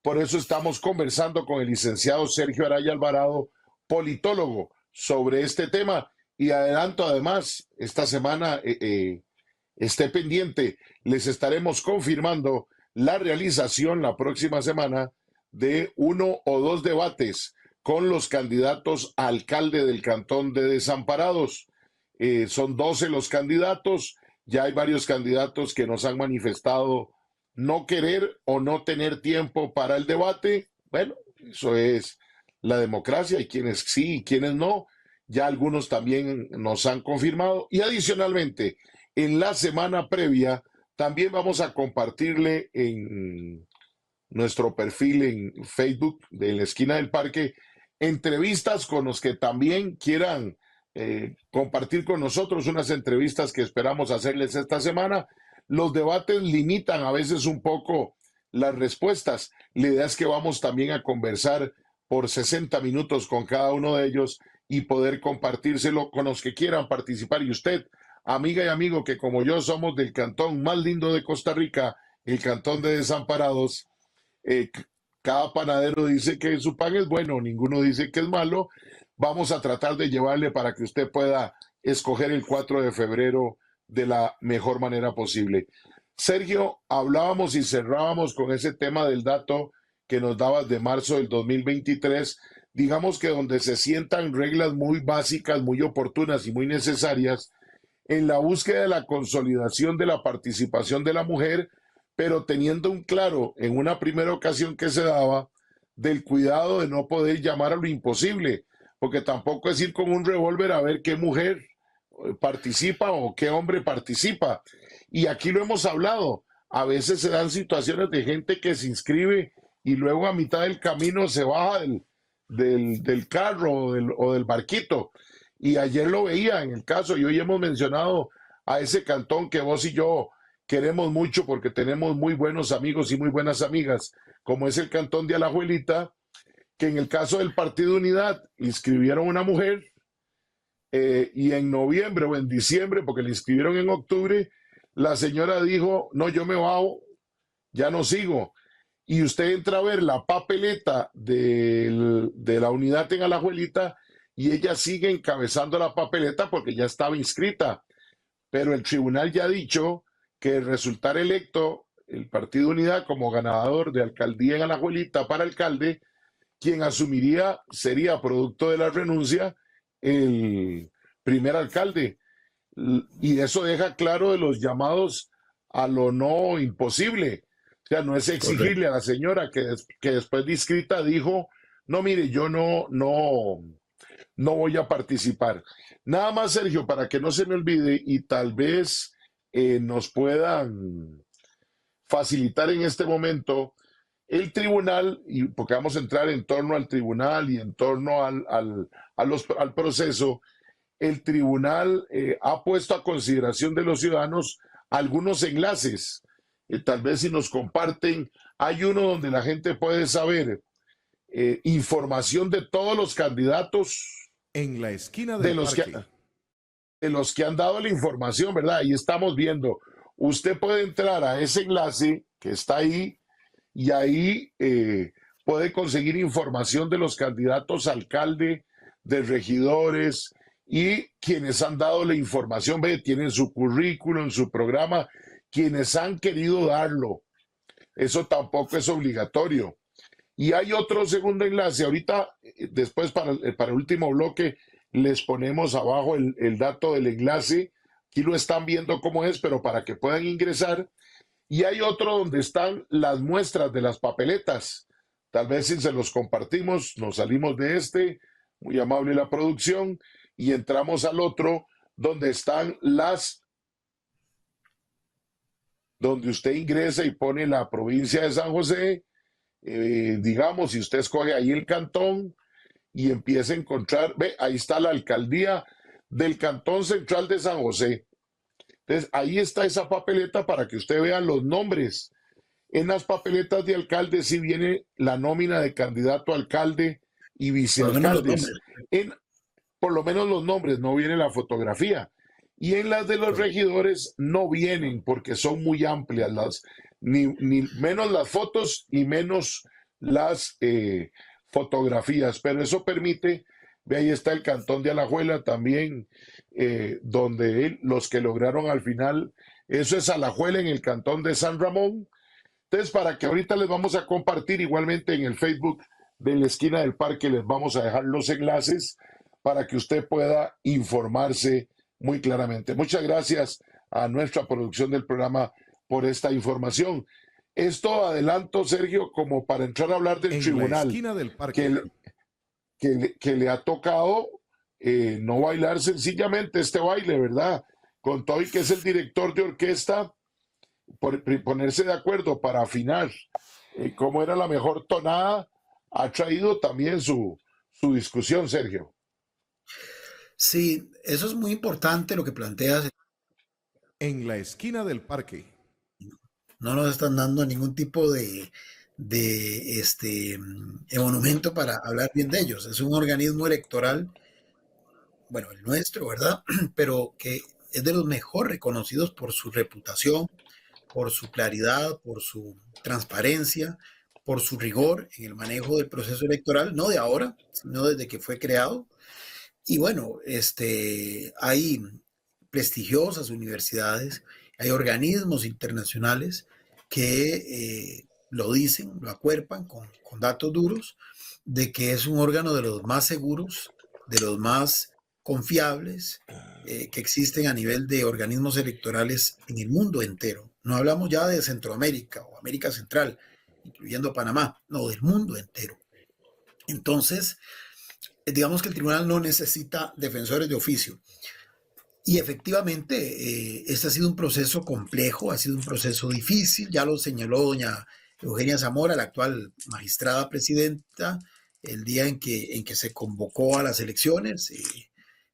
Por eso estamos conversando con el licenciado Sergio Araya Alvarado, politólogo, sobre este tema. Y adelanto además, esta semana esté pendiente, les estaremos confirmando la realización la próxima semana de 1 o 2 debates con los candidatos a alcalde del Cantón de Desamparados. Son 12 los candidatos, ya hay varios candidatos que nos han manifestado no querer o no tener tiempo para el debate. Bueno, eso es la democracia, hay quienes sí y quienes no. Ya algunos también nos han confirmado. Y adicionalmente, en la semana previa, también vamos a compartirle en nuestro perfil en Facebook de la Esquina del Parque entrevistas con los que también quieran compartir con nosotros, unas entrevistas que esperamos hacerles esta semana. Los debates limitan a veces un poco las respuestas. La idea es que vamos también a conversar por 60 minutos con cada uno de ellos y poder compartírselo con los que quieran participar. Y usted, amiga y amigo, que como yo somos del cantón más lindo de Costa Rica, el Cantón de Desamparados, cada panadero dice que su pan es bueno, ninguno dice que es malo. Vamos a tratar de llevarle para que usted pueda escoger el 4 de febrero de la mejor manera posible. Sergio, hablábamos y cerrábamos con ese tema del dato que nos dabas de marzo del 2023, digamos que donde se sientan reglas muy básicas, muy oportunas y muy necesarias en la búsqueda de la consolidación de la participación de la mujer, pero teniendo un claro, en una primera ocasión que se daba, del cuidado de no poder llamar a lo imposible, porque tampoco es ir con un revólver a ver qué mujer participa o qué hombre participa. Y aquí lo hemos hablado, a veces se dan situaciones de gente que se inscribe y luego a mitad del camino se baja del carro o del barquito. Y ayer lo veía en el caso, y hoy hemos mencionado a ese cantón que vos y yo queremos mucho porque tenemos muy buenos amigos y muy buenas amigas, como es el cantón de Alajuelita, que en el caso del Partido Unidad inscribieron una mujer y en noviembre o en diciembre, porque la inscribieron en octubre, la señora dijo, no, yo me bajo, ya no sigo. Y usted entra a ver la papeleta de la Unidad en Alajuelita y ella sigue encabezando la papeleta porque ya estaba inscrita. Pero el tribunal ya ha dicho que al resultar electo el Partido Unidad como ganador de alcaldía en Alajuelita para alcalde, quien asumiría sería, producto de la renuncia, el primer alcalde. Y eso deja claro de los llamados a lo no imposible. O sea, no es exigirle a la señora que después de inscrita dijo, no, mire, yo no voy a participar. Nada más, Sergio, para que no se me olvide y tal vez nos puedan facilitar en este momento el tribunal, y porque vamos a entrar en torno al tribunal y en torno al proceso. El tribunal ha puesto a consideración de los ciudadanos algunos enlaces. Tal vez si nos comparten, hay uno donde la gente puede saber información de todos los candidatos. En la esquina del parque. De los que han dado la información, ¿verdad? Ahí estamos viendo. Usted puede entrar a ese enlace que está ahí y ahí puede conseguir información de los candidatos a alcalde, de regidores y quienes han dado la información, ve, tienen su currículum, su programa, quienes han querido darlo. Eso tampoco es obligatorio. Y hay otro segundo enlace. Ahorita, después para el último bloque, les ponemos abajo el dato del enlace. Aquí lo están viendo cómo es, pero para que puedan ingresar. Y hay otro donde están las muestras de las papeletas. Tal vez si se los compartimos, nos salimos de este, muy amable la producción, y entramos al otro donde están las donde usted ingresa y pone la provincia de San José, digamos, si usted escoge ahí el cantón y empieza a encontrar, ve, ahí está la alcaldía del Cantón Central de San José. Entonces, ahí está esa papeleta para que usted vea los nombres. En las papeletas de alcalde sí viene la nómina de candidato a alcalde y Por lo menos los vicealcaldes. nombres. Por lo menos los nombres, no viene la fotografía. Y en las de los regidores no vienen porque son muy amplias, ni menos las fotos y menos las fotografías. Pero eso permite, ve ahí está el cantón de Alajuela también, donde los que lograron al final, eso es Alajuela en el cantón de San Ramón. Entonces, para que ahorita les vamos a compartir igualmente en el Facebook de la esquina del parque, les vamos a dejar los enlaces para que usted pueda informarse muy claramente. Muchas gracias a nuestra producción del programa por esta información. Esto adelanto, Sergio, como para entrar a hablar del En la tribunal esquina del parque. que le ha tocado no bailar sencillamente este baile, ¿verdad? Con todo y que es el director de orquesta, ponerse de acuerdo para afinar cómo era la mejor tonada, ha traído también su discusión, Sergio. Sí, eso es muy importante lo que planteas. En la esquina del parque. No nos están dando ningún tipo de monumento para hablar bien de ellos. Es un organismo electoral, bueno, el nuestro, ¿verdad? Pero que es de los mejor reconocidos por su reputación, por su claridad, por su transparencia, por su rigor en el manejo del proceso electoral, no de ahora, sino desde que fue creado. Y bueno, hay prestigiosas universidades, hay organismos internacionales que lo dicen, lo acuerpan con datos duros, de que es un órgano de los más seguros, de los más confiables que existen a nivel de organismos electorales en el mundo entero. No hablamos ya de Centroamérica o América Central, incluyendo Panamá, no, del mundo entero. Entonces, digamos que el tribunal no necesita defensores de oficio. Y efectivamente, este ha sido un proceso complejo, ha sido un proceso difícil, ya lo señaló doña Eugenia Zamora, la actual magistrada presidenta, el día en que se convocó a las elecciones,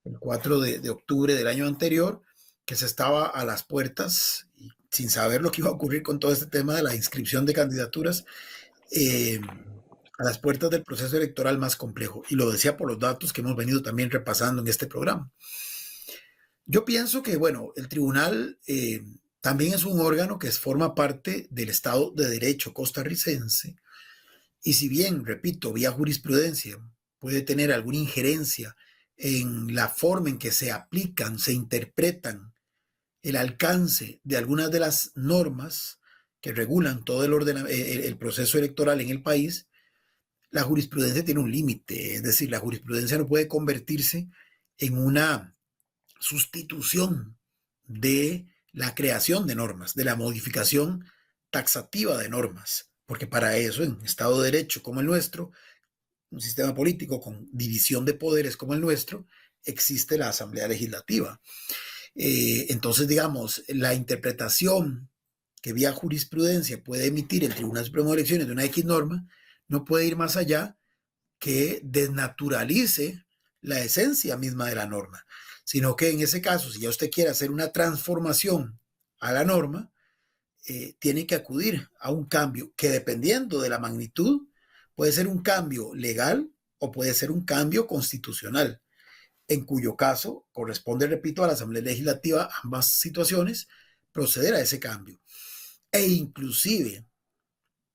el 4 de octubre del año anterior, que se estaba a las puertas, sin saber lo que iba a ocurrir con todo este tema de la inscripción de candidaturas, a las puertas del proceso electoral más complejo. Y lo decía por los datos que hemos venido también repasando en este programa. Yo pienso que, bueno, el tribunal también es un órgano que forma parte del Estado de Derecho costarricense y si bien, repito, vía jurisprudencia puede tener alguna injerencia en la forma en que se aplican, se interpretan el alcance de algunas de las normas que regulan todo el proceso electoral en el país, la jurisprudencia tiene un límite, es decir, la jurisprudencia no puede convertirse en una sustitución de la creación de normas, de la modificación taxativa de normas, porque para eso en Estado de Derecho como el nuestro, un sistema político con división de poderes como el nuestro, existe la Asamblea Legislativa. Entonces, digamos, la interpretación que vía jurisprudencia puede emitir el Tribunal Supremo de Elecciones de una X norma no puede ir más allá que desnaturalice la esencia misma de la norma, sino que en ese caso, si ya usted quiere hacer una transformación a la norma, tiene que acudir a un cambio que dependiendo de la magnitud puede ser un cambio legal o puede ser un cambio constitucional, en cuyo caso corresponde, repito, a la Asamblea Legislativa, ambas situaciones, proceder a ese cambio. E inclusive,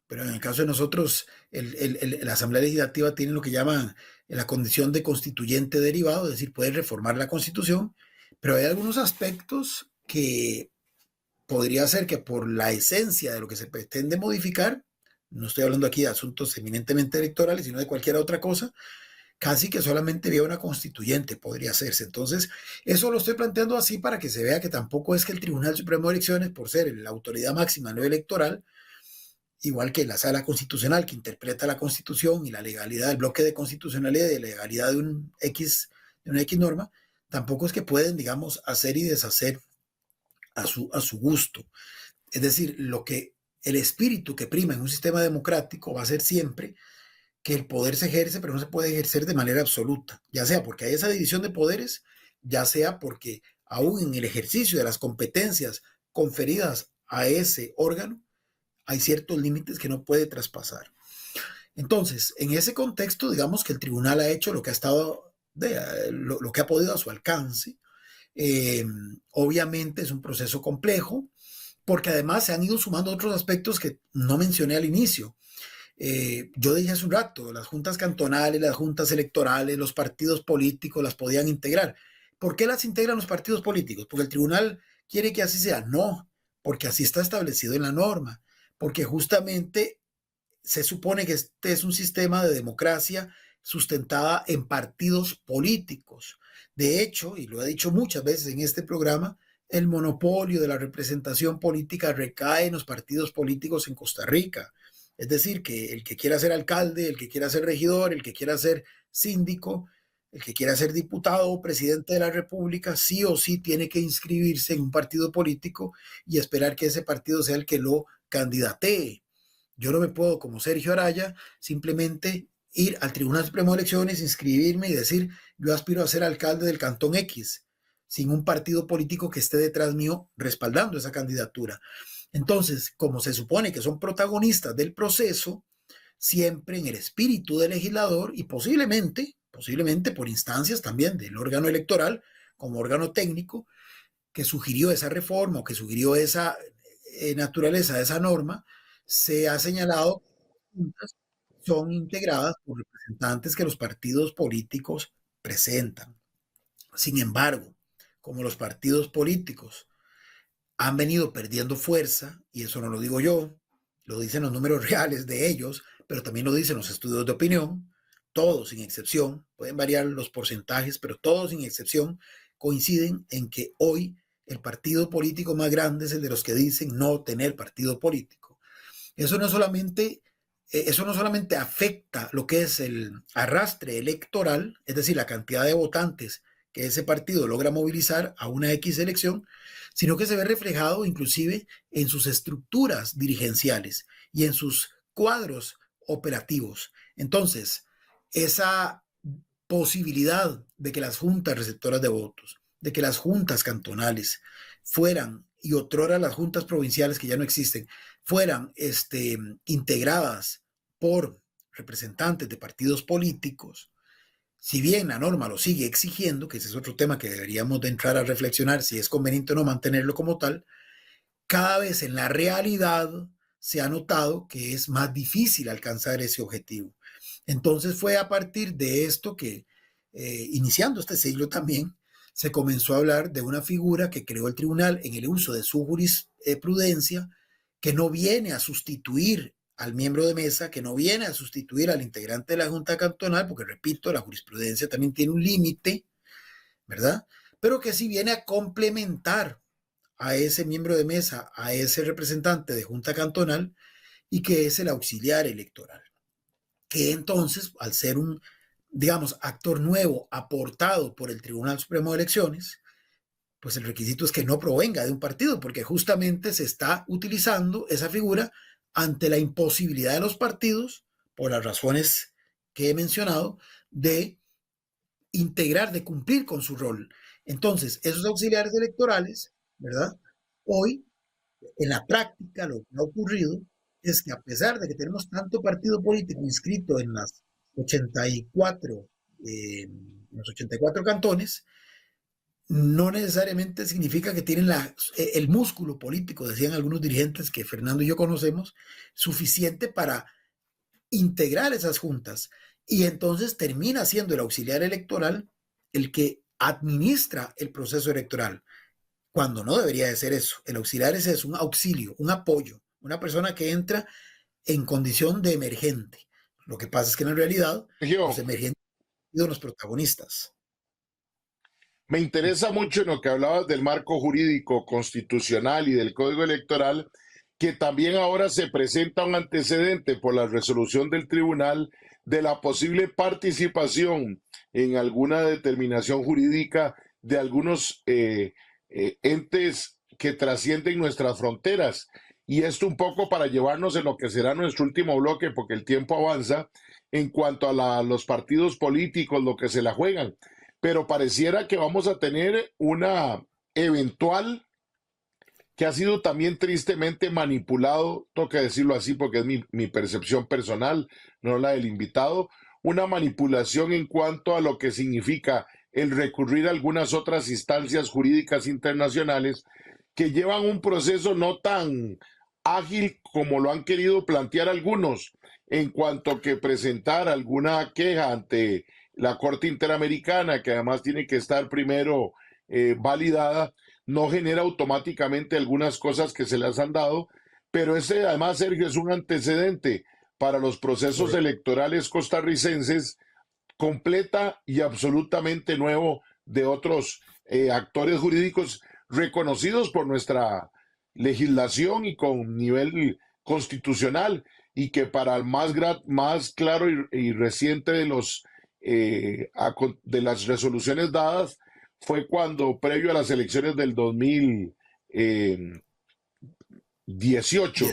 pero en el caso de nosotros, la Asamblea Legislativa tiene lo que llaman la condición de constituyente derivado, es decir, puede reformar la Constitución, pero hay algunos aspectos que podría ser que por la esencia de lo que se pretende modificar, no estoy hablando aquí de asuntos eminentemente electorales, sino de cualquier otra cosa, casi que solamente vía una constituyente podría hacerse. Entonces, eso lo estoy planteando así para que se vea que tampoco es que el Tribunal Supremo de Elecciones, por ser la autoridad máxima no electoral, igual que la Sala Constitucional que interpreta la Constitución y la legalidad, el bloque de constitucionalidad y de legalidad de una X norma, tampoco es que pueden, digamos, hacer y deshacer a su gusto. Es decir, el espíritu que prima en un sistema democrático va a ser siempre que el poder se ejerce, pero no se puede ejercer de manera absoluta, ya sea porque hay esa división de poderes, ya sea porque aún en el ejercicio de las competencias conferidas a ese órgano, hay ciertos límites que no puede traspasar. Entonces, en ese contexto, digamos que el tribunal ha hecho lo que ha estado, lo que ha podido a su alcance. Obviamente es un proceso complejo, porque además se han ido sumando otros aspectos que no mencioné al inicio. Yo dije hace un rato, las juntas cantonales, las juntas electorales, los partidos políticos las podían integrar. ¿Por qué las integran los partidos políticos? ¿Porque el tribunal quiere que así sea? No, porque así está establecido en la norma, porque justamente se supone que este es un sistema de democracia sustentada en partidos políticos. De hecho, y lo he dicho muchas veces en este programa, el monopolio de la representación política recae en los partidos políticos en Costa Rica. Es decir, que el que quiera ser alcalde, el que quiera ser regidor, el que quiera ser síndico, el que quiera ser diputado o presidente de la República, sí o sí tiene que inscribirse en un partido político y esperar que ese partido sea el que lo candidatee. Yo no me puedo, como Sergio Araya, simplemente ir al Tribunal Supremo de Elecciones, inscribirme y decir, yo aspiro a ser alcalde del Cantón X, sin un partido político que esté detrás mío respaldando esa candidatura. Entonces, como se supone que son protagonistas del proceso, siempre en el espíritu del legislador y posiblemente por instancias también del órgano electoral, como órgano técnico, que sugirió esa reforma o que sugirió esa naturaleza de esa norma, se ha señalado que las juntas son integradas por representantes que los partidos políticos presentan. Sin embargo, como los partidos políticos han venido perdiendo fuerza, y eso no lo digo yo, lo dicen los números reales de ellos, pero también lo dicen los estudios de opinión, todos sin excepción, pueden variar los porcentajes, pero todos sin excepción coinciden en que hoy el partido político más grande es el de los que dicen no tener partido político. Eso no solamente afecta lo que es el arrastre electoral, es decir, la cantidad de votantes que ese partido logra movilizar a una X elección, sino que se ve reflejado inclusive en sus estructuras dirigenciales y en sus cuadros operativos. Entonces, esa posibilidad de que las juntas receptoras de votos, de que las juntas cantonales fueran, y otrora las juntas provinciales que ya no existen, fueran integradas por representantes de partidos políticos, si bien la norma lo sigue exigiendo, que ese es otro tema que deberíamos de entrar a reflexionar si es conveniente o no mantenerlo como tal, cada vez en la realidad se ha notado que es más difícil alcanzar ese objetivo. Entonces fue a partir de esto que, iniciando este siglo también, se comenzó a hablar de una figura que creó el tribunal en el uso de su jurisprudencia, que no viene a sustituir al miembro de mesa, que no viene a sustituir al integrante de la Junta Cantonal, porque repito, la jurisprudencia también tiene un límite, ¿verdad? Pero que sí viene a complementar a ese miembro de mesa, a ese representante de Junta Cantonal, y que es el auxiliar electoral. Que entonces, al ser un, digamos, actor nuevo aportado por el Tribunal Supremo de Elecciones, pues el requisito es que no provenga de un partido, porque justamente se está utilizando esa figura ante la imposibilidad de los partidos, por las razones que he mencionado, de integrar, de cumplir con su rol. Entonces, esos auxiliares electorales, ¿verdad? Hoy, en la práctica, lo que ha ocurrido es que a pesar de que tenemos tanto partido político inscrito en las 84, los 84 cantones, no necesariamente significa que tienen el músculo político, decían algunos dirigentes que Fernando y yo conocemos, suficiente para integrar esas juntas. Y entonces termina siendo el auxiliar electoral el que administra el proceso electoral, cuando no debería de ser eso. El auxiliar es un auxilio, un apoyo, una persona que entra en condición de emergente. Lo que pasa es que en realidad los emergentes han sido los protagonistas. Me interesa mucho en lo que hablabas del marco jurídico constitucional y del Código Electoral, que también ahora se presenta un antecedente por la resolución del tribunal de la posible participación en alguna determinación jurídica de algunos entes que trascienden nuestras fronteras. Y esto un poco para llevarnos en lo que será nuestro último bloque, porque el tiempo avanza, en cuanto a los partidos políticos, lo que se la juegan. Pero pareciera que vamos a tener una eventual, que ha sido también tristemente manipulado, tengo que decirlo así porque es mi percepción personal, no la del invitado, una manipulación en cuanto a lo que significa el recurrir a algunas otras instancias jurídicas internacionales que llevan un proceso no tan ágil como lo han querido plantear algunos, en cuanto que presentar alguna queja ante la Corte Interamericana, que además tiene que estar primero validada, no genera automáticamente algunas cosas que se les han dado, pero ese además, Sergio, es un antecedente para los procesos electorales costarricenses completa y absolutamente nuevo de otros actores jurídicos reconocidos por nuestra legislación y con nivel constitucional, y que para el más claro y reciente de de las resoluciones dadas fue cuando, previo a las elecciones del 2018,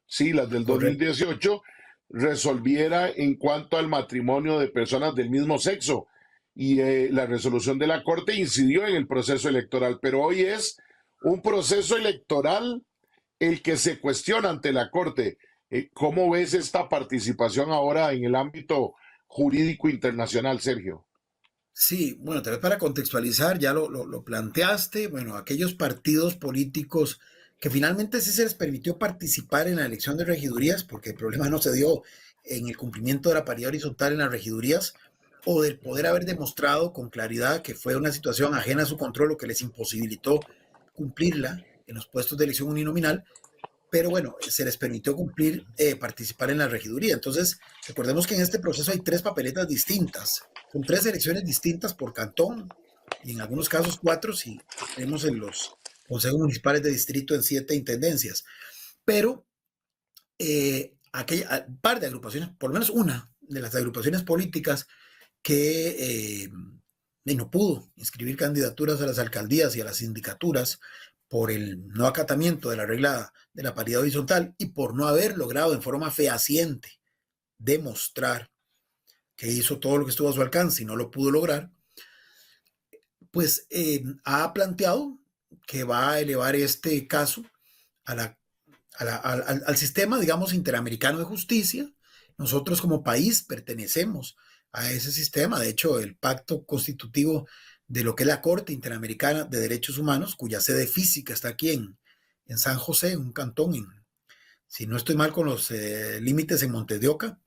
sí, las del 2018, resolviera en cuanto al matrimonio de personas del mismo sexo, y la resolución de la Corte incidió en el proceso electoral, pero hoy es un proceso electoral el que se cuestiona ante la Corte. ¿Cómo ves esta participación ahora en el ámbito jurídico internacional, Sergio? Sí, bueno, tal vez para contextualizar, ya lo planteaste, bueno, aquellos partidos políticos que finalmente sí se les permitió participar en la elección de regidurías, porque el problema no se dio en el cumplimiento de la paridad horizontal en las regidurías, o del poder haber demostrado con claridad que fue una situación ajena a su control, lo que les imposibilitó cumplirla en los puestos de elección uninominal, pero bueno, se les permitió participar en la regiduría. Entonces, recordemos que en este proceso hay 3 papeletas distintas, con 3 elecciones distintas por cantón, y en algunos casos 4 si tenemos en los consejos municipales de distrito en 7 intendencias. Pero aquella par de agrupaciones, por lo menos una de las agrupaciones políticas que no pudo inscribir candidaturas a las alcaldías y a las sindicaturas por el no acatamiento de la regla de la paridad horizontal y por no haber logrado en forma fehaciente demostrar que hizo todo lo que estuvo a su alcance y no lo pudo lograr, pues ha planteado que va a elevar este caso al sistema, digamos, interamericano de justicia. Nosotros como país pertenecemos a ese sistema. De hecho, el pacto constitutivo de lo que es la Corte Interamericana de Derechos Humanos, cuya sede física está aquí en San José, un cantón, si no estoy mal con los límites en Montes de Oca,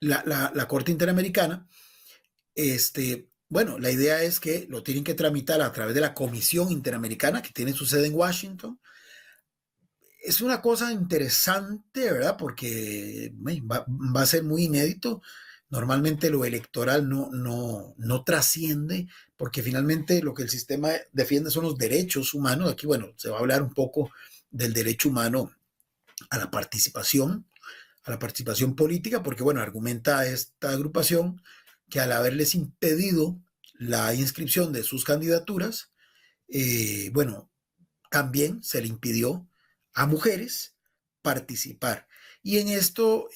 la Corte Interamericana, bueno, la idea es que lo tienen que tramitar a través de la Comisión Interamericana, que tiene su sede en Washington. Es una cosa interesante, ¿verdad? Porque va a ser muy inédito. Normalmente lo electoral no trasciende, porque finalmente lo que el sistema defiende son los derechos humanos. Aquí, bueno, se va a hablar un poco del derecho humano a la participación política, porque, bueno, argumenta esta agrupación que al haberles impedido la inscripción de sus candidaturas, bueno, también se le impidió a mujeres participar. Y en esto,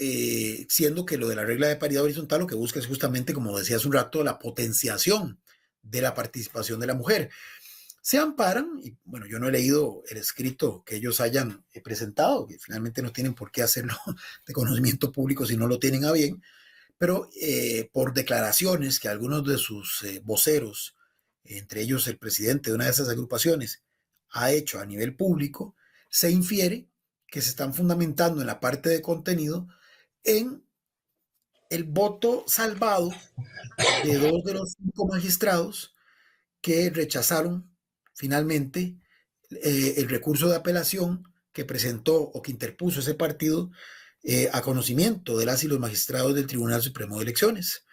siendo que lo de la regla de paridad horizontal lo que busca es justamente, como decía hace un rato, la potenciación de la participación de la mujer. Se amparan, y bueno, yo no he leído el escrito que ellos hayan presentado, que finalmente no tienen por qué hacerlo de conocimiento público si no lo tienen a bien, pero por declaraciones que algunos de sus voceros, entre ellos el presidente de una de esas agrupaciones, ha hecho a nivel público, se infiere que se están fundamentando en la parte de contenido en el voto salvado de 2 de los 5 magistrados que rechazaron finalmente el recurso de apelación que presentó o que interpuso ese partido a conocimiento de las y los magistrados del Tribunal Supremo de Elecciones.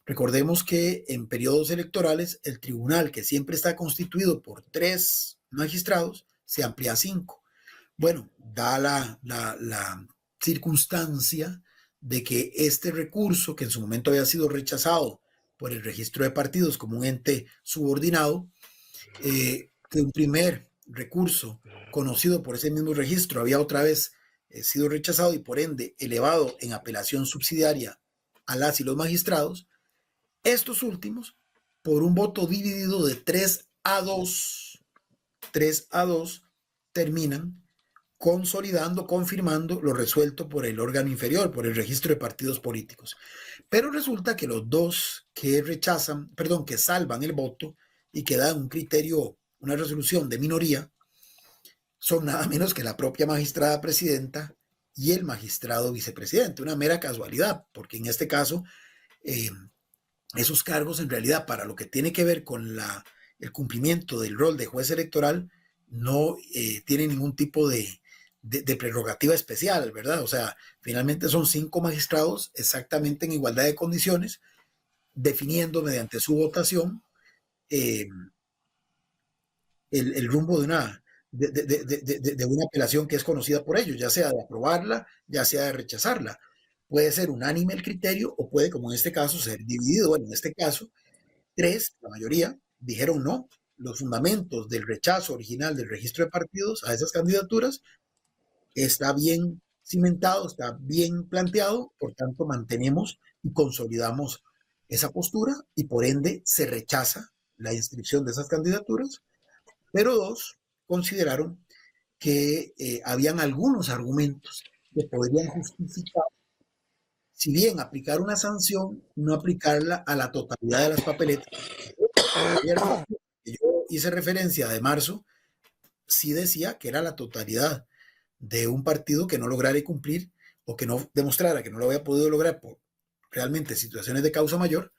Recordemos que en periodos electorales el tribunal, que siempre está constituido por 3 magistrados, se amplía a 5. Bueno, da la circunstancia de que este recurso, que en su momento había sido rechazado por el registro de partidos como un ente subordinado, que un primer recurso conocido por ese mismo registro había otra vez sido rechazado y por ende elevado en apelación subsidiaria a las y los magistrados, estos últimos, por un voto dividido de 3-2, terminan consolidando, confirmando lo resuelto por el órgano inferior, por el registro de partidos políticos. Pero resulta que los dos que que salvan el voto y que dan un criterio, una resolución de minoría, son nada menos que la propia magistrada presidenta y el magistrado vicepresidente. Una mera casualidad, porque en este caso esos cargos en realidad para lo que tiene que ver con el cumplimiento del rol de juez electoral no tienen ningún tipo de prerrogativa especial, ¿verdad? O sea, finalmente son 5 magistrados exactamente en igualdad de condiciones, definiendo mediante su votación el rumbo de una apelación que es conocida por ellos, ya sea de aprobarla, ya sea de rechazarla. Puede ser unánime el criterio o puede, como en este caso, ser dividido. Bueno, en este caso, 3, la mayoría, dijeron no. Los fundamentos del rechazo original del registro de partidos a esas candidaturas está bien cimentado, está bien planteado, por tanto mantenemos y consolidamos esa postura y por ende se rechaza la inscripción de esas candidaturas, pero 2 consideraron que habían algunos argumentos que podrían justificar, si bien aplicar una sanción, no aplicarla a la totalidad de las papeletas. Yo hice referencia de marzo, sí decía que era la totalidad de un partido que no lograra cumplir o que no demostrara que no lo había podido lograr por realmente situaciones de causa mayor,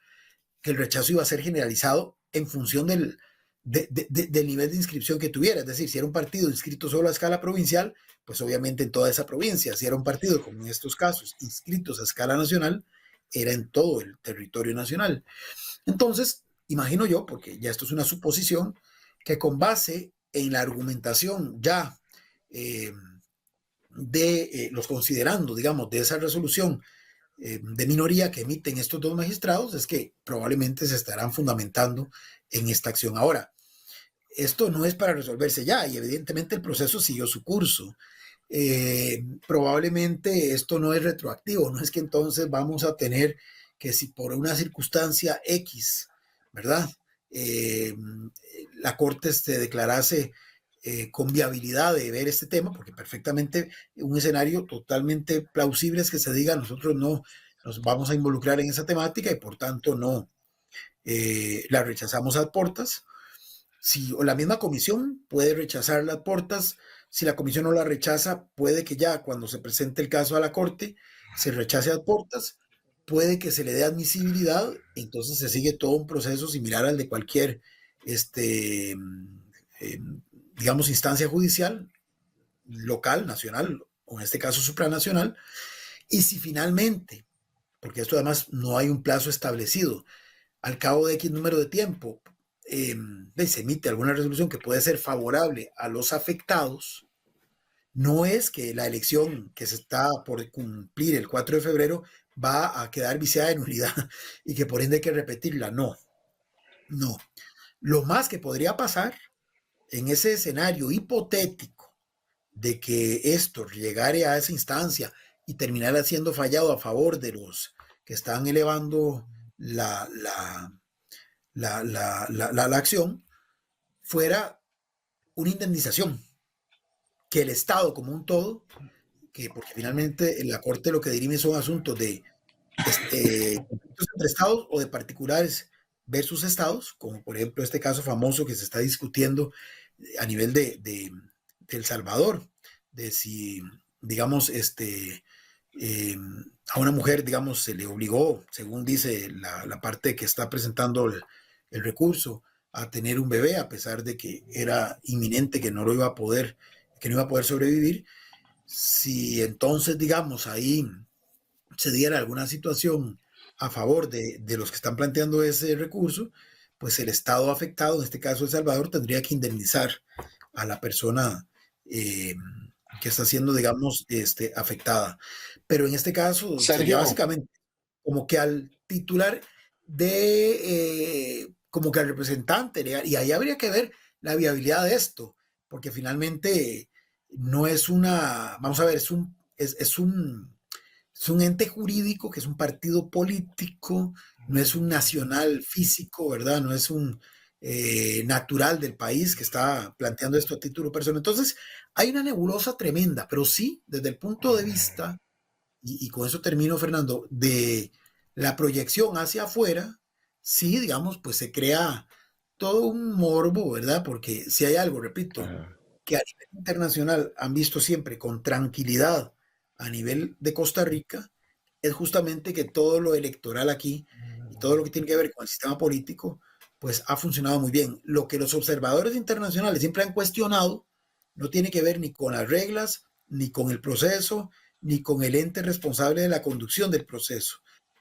que el rechazo iba a ser generalizado en función del nivel de inscripción que tuviera. Es decir, si era un partido inscrito solo a escala provincial, pues obviamente en toda esa provincia. Si era un partido, como en estos casos, inscritos a escala nacional, era en todo el territorio nacional. Entonces, imagino yo, porque ya esto es una suposición, que con base en la argumentación ya los considerando, digamos, de esa resolución de minoría que emiten estos 2 magistrados, es que probablemente se estarán fundamentando en esta acción. Ahora, esto no es para resolverse ya y evidentemente el proceso siguió su curso. Probablemente esto no es retroactivo, no es que entonces vamos a tener que si por una circunstancia X, ¿verdad? La Corte se declarase con viabilidad de ver este tema, porque perfectamente un escenario totalmente plausible es que se diga nosotros no nos vamos a involucrar en esa temática y por tanto no la rechazamos ad portas. O la misma comisión puede rechazar las portas, si la comisión no la rechaza, puede que ya cuando se presente el caso a la Corte se rechace ad portas, puede que se le dé admisibilidad, entonces se sigue todo un proceso similar al de cualquier digamos, instancia judicial, local, nacional, o en este caso supranacional, y si finalmente, porque esto además no hay un plazo establecido, al cabo de X número de tiempo, se emite alguna resolución que puede ser favorable a los afectados, no es que la elección que se está por cumplir el 4 de febrero va a quedar viciada de nulidad y que por ende hay que repetirla, no. Lo más que podría pasar en ese escenario hipotético de que esto llegare a esa instancia y terminara siendo fallado a favor de los que están elevando la acción, fuera una indemnización que el Estado como un todo, porque finalmente en la Corte lo que dirime son asuntos de entre estados o de particulares versus estados, como por ejemplo este caso famoso que se está discutiendo a nivel de El Salvador, de si, digamos, a una mujer, digamos, se le obligó, según dice la parte que está presentando el recurso, a tener un bebé, a pesar de que era inminente que no iba a poder sobrevivir. Si entonces, digamos, ahí se diera alguna situación a favor de los que están planteando ese recurso, pues el Estado afectado, en este caso El Salvador, tendría que indemnizar a la persona que está siendo, digamos, afectada. Pero en este caso, sería básicamente como que al titular como que al representante, y ahí habría que ver la viabilidad de esto, porque finalmente no es una, vamos a ver, es un ente jurídico que es un partido político, no es un nacional físico, ¿verdad? No es un natural del país que está planteando esto a título personal. Entonces, hay una nebulosa tremenda, pero sí, desde el punto de vista, y con eso termino, Fernando, de la proyección hacia afuera, sí, digamos, pues se crea todo un morbo, ¿verdad? Porque si hay algo, repito, que a nivel internacional han visto siempre con tranquilidad a nivel de Costa Rica, es justamente que todo lo electoral aquí y todo lo que tiene que ver con el sistema político, pues ha funcionado muy bien. Lo que los observadores internacionales siempre han cuestionado no tiene que ver ni con las reglas, ni con el proceso, ni con el ente responsable de la conducción del proceso.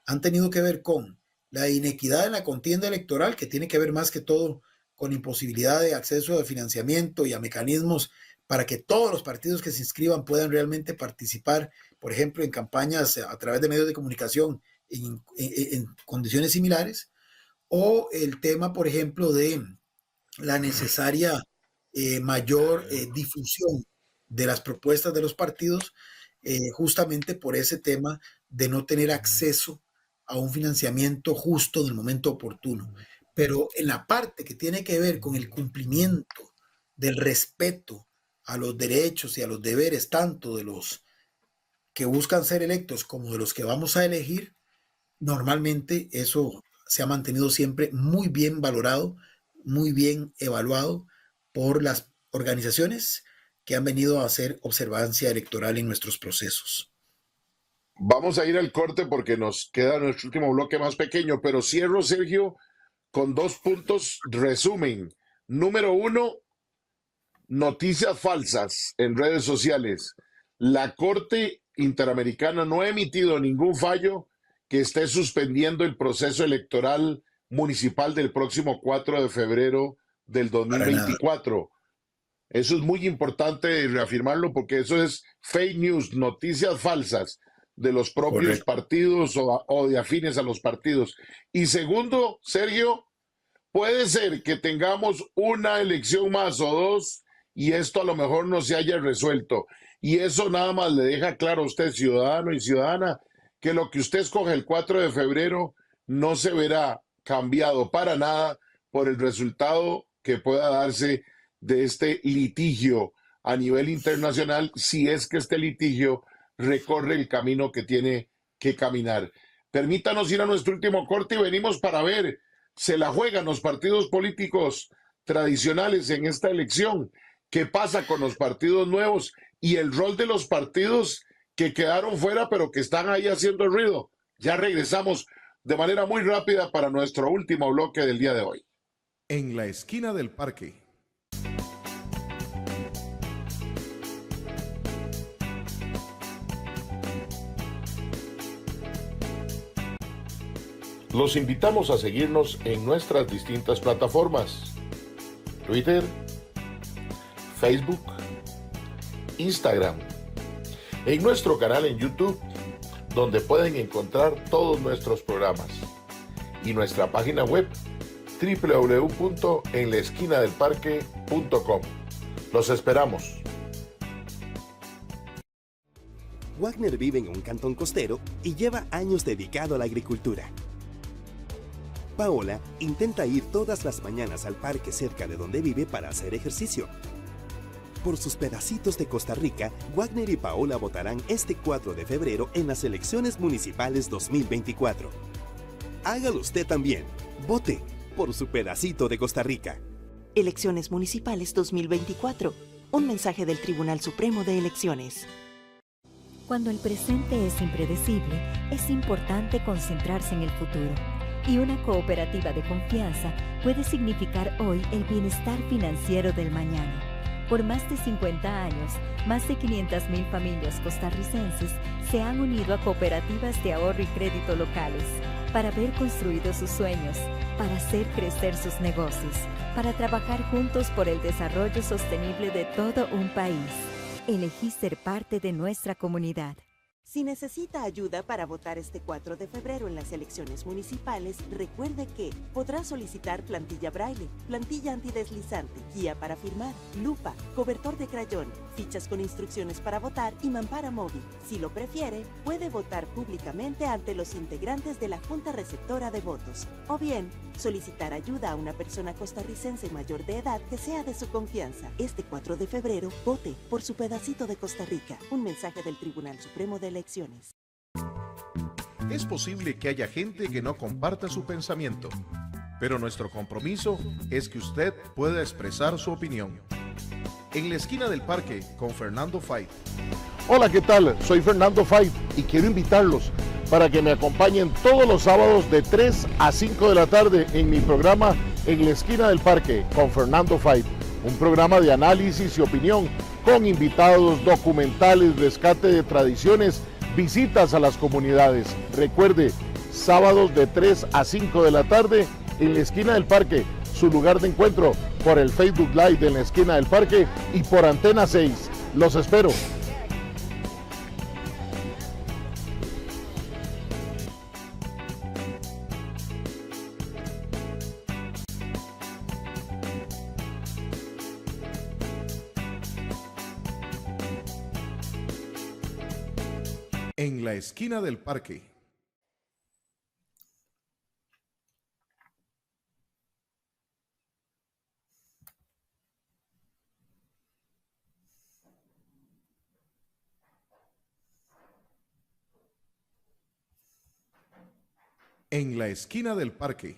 Han tenido que ver con la inequidad en la contienda electoral, que tiene que ver más que todo con imposibilidad de acceso a financiamiento y a mecanismos para que todos los partidos que se inscriban puedan realmente participar, por ejemplo, en campañas a través de medios de comunicación en condiciones similares, o el tema, por ejemplo, de la necesaria mayor difusión de las propuestas de los partidos, justamente por ese tema de no tener acceso a un financiamiento justo en el momento oportuno. Pero en la parte que tiene que ver con el cumplimiento del respeto a los derechos y a los deberes, tanto de los que buscan ser electos como de los que vamos a elegir, normalmente eso se ha mantenido siempre muy bien valorado, muy bien evaluado por las organizaciones que han venido a hacer observancia electoral en nuestros procesos. Vamos a ir al corte porque nos queda nuestro último bloque más pequeño, pero cierro, Sergio, con 2 puntos. Resumen. Número 1, noticias falsas en redes sociales. La Corte Interamericana no ha emitido ningún fallo que esté suspendiendo el proceso electoral municipal del próximo 4 de febrero del 2024. Eso es muy importante reafirmarlo porque eso es fake news, noticias falsas de los propios partidos o de afines a los partidos. Y segundo, Sergio, puede ser que tengamos una elección más o 2 y esto a lo mejor no se haya resuelto. Y eso nada más le deja claro a usted, ciudadano y ciudadana, que lo que usted escoge el 4 de febrero no se verá cambiado para nada por el resultado que pueda darse de este litigio a nivel internacional, si es que este litigio recorre el camino que tiene que caminar. Permítanos ir a nuestro último corte y venimos para ver, se la juegan los partidos políticos tradicionales en esta elección, qué pasa con los partidos nuevos y el rol de los partidos que quedaron fuera pero que están ahí haciendo ruido. Ya regresamos de manera muy rápida para nuestro último bloque del día de hoy. En la esquina del parque. Los invitamos a seguirnos en nuestras distintas plataformas: Twitter, Facebook, Instagram, en nuestro canal en YouTube, donde pueden encontrar todos nuestros programas, y nuestra página web www.enlaesquinadelparque.com. Los esperamos. Wagner vive en un cantón costero y lleva años dedicado a la agricultura. Paola intenta ir todas las mañanas al parque cerca de donde vive para hacer ejercicio. Por sus pedacitos de Costa Rica, Wagner y Paola votarán este 4 de febrero en las elecciones municipales 2024. Hágalo usted también. Vote por su pedacito de Costa Rica. Elecciones Municipales 2024. Un mensaje del Tribunal Supremo de Elecciones. Cuando el presente es impredecible, es importante concentrarse en el futuro. Y una cooperativa de confianza puede significar hoy el bienestar financiero del mañana. Por más de 50 años, más de 500,000 familias costarricenses se han unido a cooperativas de ahorro y crédito locales para ver construidos sus sueños, para hacer crecer sus negocios, para trabajar juntos por el desarrollo sostenible de todo un país. Elegí ser parte de nuestra comunidad. Si necesita ayuda para votar este 4 de febrero en las elecciones municipales, recuerde que podrá solicitar plantilla braille, plantilla antideslizante, guía para firmar, lupa, cobertor de crayón, fichas con instrucciones para votar y mampara móvil. Si lo prefiere, puede votar públicamente ante los integrantes de la Junta Receptora de Votos. O bien, solicitar ayuda a una persona costarricense mayor de edad que sea de su confianza. Este 4 de febrero, vote por su pedacito de Costa Rica. Un mensaje del Tribunal Supremo de Elecciones. Es posible que haya gente que no comparta su pensamiento, pero nuestro compromiso es que usted pueda expresar su opinión. En la esquina del parque con Fernando Fait. Hola, ¿qué tal? Soy Fernando Fait y quiero invitarlos para que me acompañen todos los sábados de 3 a 5 de la tarde en mi programa En la esquina del parque con Fernando Fait, un programa de análisis y opinión con invitados, documentales, rescate de tradiciones, visitas a las comunidades. Recuerde, sábados de 3 a 5 de la tarde en la esquina del parque, su lugar de encuentro por el Facebook Live de En la esquina del parque y por Antena 6. Los espero. En la esquina del parque. En la esquina del parque.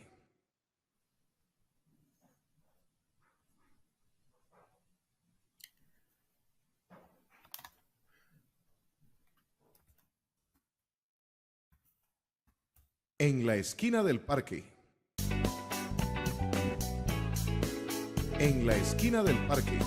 En la esquina del parque. En la esquina del parque.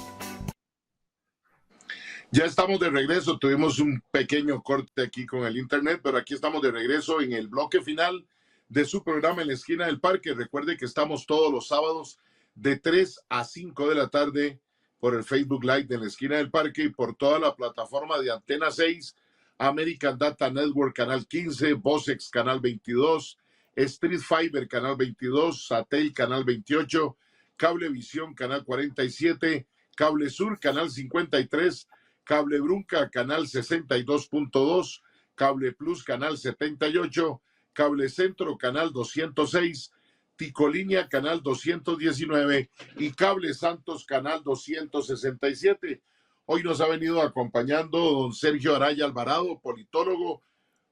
Ya estamos de regreso, tuvimos un pequeño corte aquí con el internet, pero aquí estamos de regreso en el bloque final de su programa En la esquina del parque. Recuerde que estamos todos los sábados de 3 a 5 de la tarde por el Facebook Live de En la esquina del parque y por toda la plataforma de Antena 6, American Data Network Canal 15, Vocex Canal 22, Street Fiber Canal 22, Satel Canal 28, Cablevisión Canal 47, Cable Sur Canal 53, Cable Brunca Canal 62.2, Cable Plus Canal 78, Cable Centro Canal 206, Ticolínea Canal 219 y Cable Santos Canal 267. Hoy nos ha venido acompañando don Sergio Araya Alvarado, politólogo,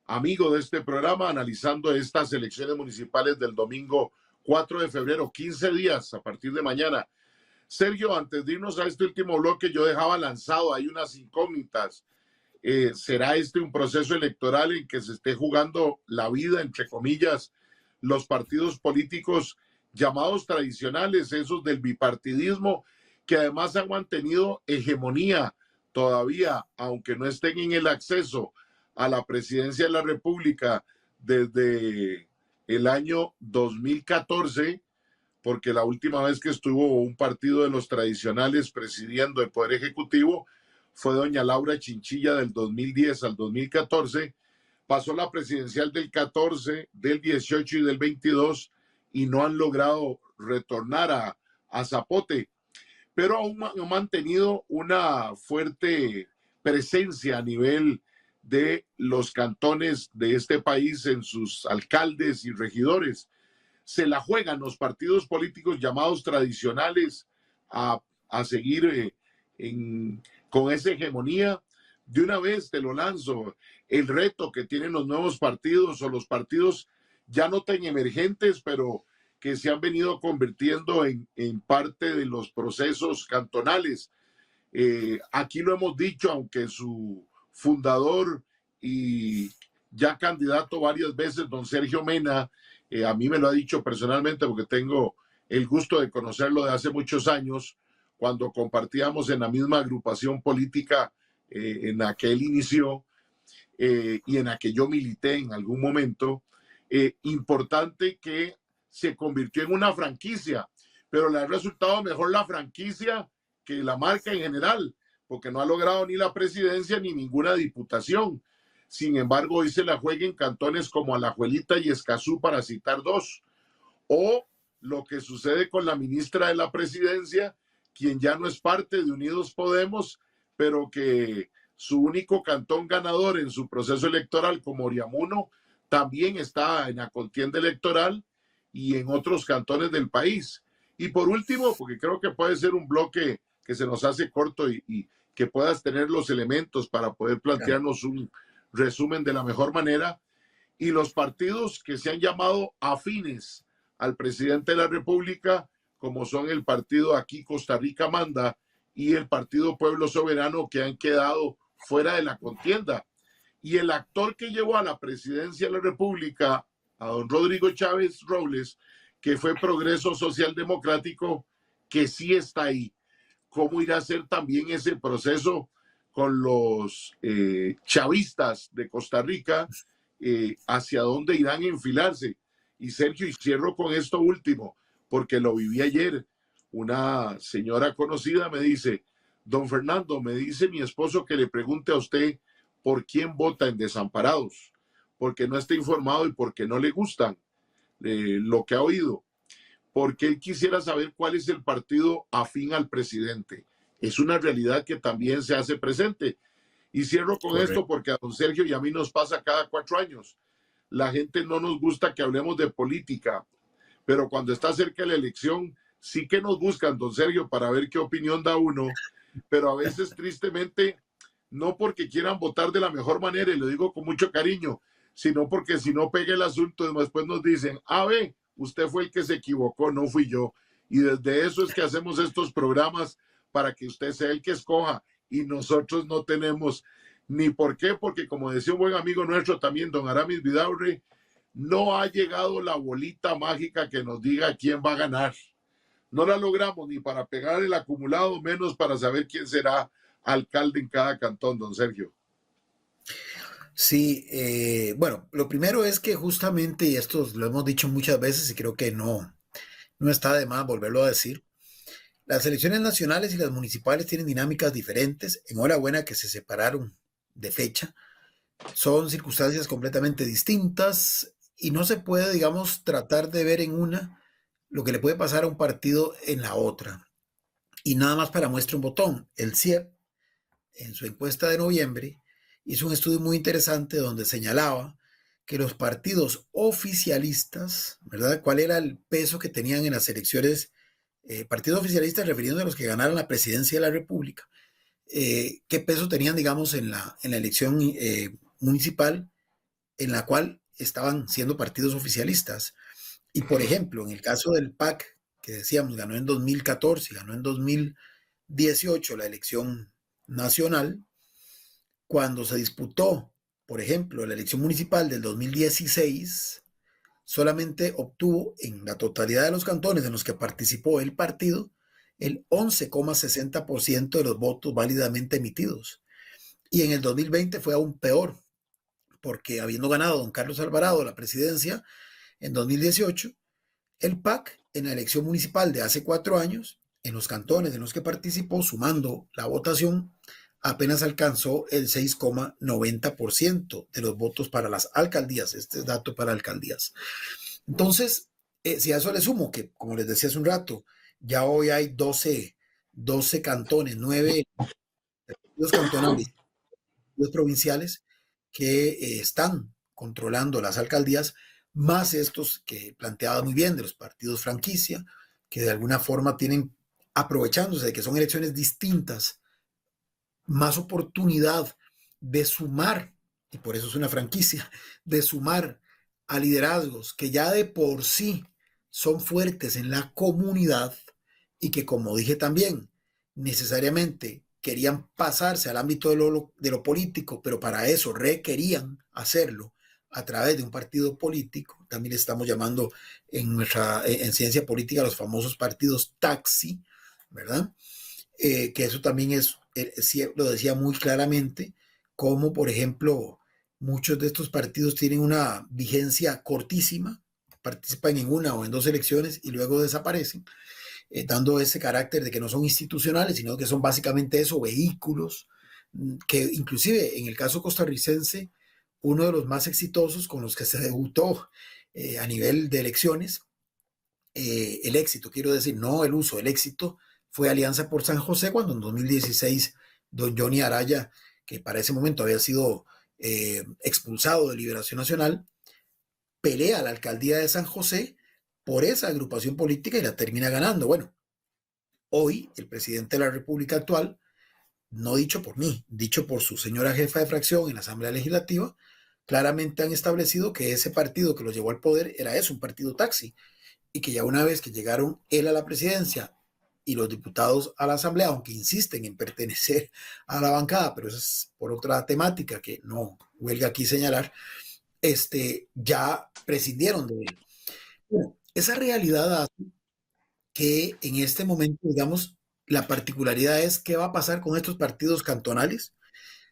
amigo de este programa, analizando estas elecciones municipales del domingo 4 de febrero, 15 días a partir de mañana. Sergio, antes de irnos a este último bloque, yo dejaba lanzado, hay unas incógnitas. ¿Será este un proceso electoral en que se esté jugando la vida, entre comillas, los partidos políticos llamados tradicionales, esos del bipartidismo, que además han mantenido hegemonía todavía, aunque no estén en el acceso a la presidencia de la República desde el año 2014, porque la última vez que estuvo un partido de los tradicionales presidiendo el Poder Ejecutivo fue doña Laura Chinchilla del 2010 al 2014, pasó la presidencial del 14, del 18 y del 22 y no han logrado retornar a Zapote, pero aún han mantenido una fuerte presencia a nivel de los cantones de este país en sus alcaldes y regidores. Se la juegan los partidos políticos llamados tradicionales a seguir con esa hegemonía. De una vez te lo lanzo, el reto que tienen los nuevos partidos o los partidos ya no tan emergentes, pero que se han venido convirtiendo en parte de los procesos cantonales. Aquí lo hemos dicho, aunque su fundador y ya candidato varias veces, don Sergio Mena, a mí me lo ha dicho personalmente porque tengo el gusto de conocerlo de hace muchos años, cuando compartíamos en la misma agrupación política en la que él inició y en la que yo milité en algún momento. Importante que se convirtió en una franquicia, pero le ha resultado mejor la franquicia que la marca en general, porque no ha logrado ni la presidencia ni ninguna diputación. Sin embargo, hoy se la juega en cantones como Alajuelita y Escazú, para citar dos. O lo que sucede con la ministra de la Presidencia, quien ya no es parte de Unidos Podemos, pero que su único cantón ganador en su proceso electoral, como Oriamuno, también está en la contienda electoral y en otros cantones del país. Y por último, porque creo que puede ser un bloque que se nos hace corto y que puedas tener los elementos para poder plantearnos un resumen de la mejor manera, y los partidos que se han llamado afines al presidente de la República, como son el partido Aquí Costa Rica Manda y el partido Pueblo Soberano, que han quedado fuera de la contienda. Y el actor que llevó a la presidencia de la República a don Rodrigo Chávez Robles, que fue Progreso Social Democrático, que sí está ahí. ¿Cómo irá a ser también ese proceso con los chavistas de Costa Rica? ¿Hacia dónde irán a enfilarse? Y Sergio, y cierro con esto último, porque lo viví ayer. Una señora conocida me dice: don Fernando, me dice mi esposo que le pregunte a usted por quién vota en Desamparados, porque no está informado y porque no le gustan lo que ha oído, porque él quisiera saber cuál es el partido afín al presidente. Es una realidad que también se hace presente. Y cierro con esto, porque a don Sergio y a mí nos pasa cada 4 años. La gente no nos gusta que hablemos de política, pero cuando está cerca de la elección, sí que nos buscan, don Sergio, para ver qué opinión da uno, pero a veces tristemente, no porque quieran votar de la mejor manera, y lo digo con mucho cariño, sino porque si no pega el asunto, después nos dicen: ve, usted fue el que se equivocó, no fui yo. Y desde eso es que hacemos estos programas, para que usted sea el que escoja, y nosotros no tenemos ni por qué, porque como decía un buen amigo nuestro también, don Aramis Vidaurre, no ha llegado la bolita mágica que nos diga quién va a ganar. No la logramos ni para pegar el acumulado, menos para saber quién será alcalde en cada cantón, don Sergio. Sí, bueno, lo primero es que justamente, y esto lo hemos dicho muchas veces y creo que no está de más volverlo a decir, las elecciones nacionales y las municipales tienen dinámicas diferentes. Enhorabuena que se separaron de fecha. Son circunstancias completamente distintas y no se puede, digamos, tratar de ver en una lo que le puede pasar a un partido en la otra. Y nada más para muestra un botón. El CIEP, en su encuesta de noviembre, hizo un estudio muy interesante donde señalaba que los partidos oficialistas, ¿verdad? ¿Cuál era el peso que tenían en las elecciones? Partidos oficialistas, refiriéndose a los que ganaron la presidencia de la República, qué peso tenían, digamos, en la elección municipal en la cual estaban siendo partidos oficialistas. Y, por ejemplo, en el caso del PAC, que decíamos ganó en 2014, ganó en 2018 la elección nacional, cuando se disputó, por ejemplo, la elección municipal del 2016, solamente obtuvo en la totalidad de los cantones en los que participó el partido el 11,60% de los votos válidamente emitidos. Y en el 2020 fue aún peor, porque habiendo ganado don Carlos Alvarado la presidencia en 2018, el PAC en la elección municipal de hace 4 años, en los cantones en los que participó, sumando la votación, apenas alcanzó el 6,90% de los votos para las alcaldías. Este es dato para alcaldías. Entonces, si a eso le sumo que, como les decía hace un rato, ya hoy hay 12 cantones, 9 cantonales, 2 provinciales que están controlando las alcaldías, más estos que planteaba muy bien de los partidos franquicia, que de alguna forma tienen, aprovechándose de que son elecciones distintas, más oportunidad de sumar, y por eso es una franquicia, de sumar a liderazgos que ya de por sí son fuertes en la comunidad y que, como dije también, necesariamente querían pasarse al ámbito de lo político, pero para eso requerían hacerlo a través de un partido político. También le estamos llamando en ciencia política a los famosos partidos taxi, ¿verdad? Que eso también es, lo decía muy claramente, como por ejemplo muchos de estos partidos tienen una vigencia cortísima, participan en 1 o en 2 elecciones y luego desaparecen, dando ese carácter de que no son institucionales, sino que son básicamente eso, vehículos, que inclusive en el caso costarricense uno de los más exitosos con los que se debutó a nivel de elecciones. El éxito, quiero decir, no el uso, el éxito fue Alianza por San José, cuando en 2016 don Johnny Araya, que para ese momento había sido expulsado de Liberación Nacional, pelea a la alcaldía de San José por esa agrupación política y la termina ganando. Bueno, hoy el presidente de la República actual, no dicho por mí, dicho por su señora jefa de fracción en la Asamblea Legislativa, claramente han establecido que ese partido que los llevó al poder era eso, un partido taxi, y que ya una vez que llegaron él a la presidencia y los diputados a la Asamblea, aunque insisten en pertenecer a la bancada, pero eso es por otra temática que no huelga aquí señalar, ya prescindieron de él. Bueno, esa realidad hace que en este momento, digamos, la particularidad es qué va a pasar con estos partidos cantonales,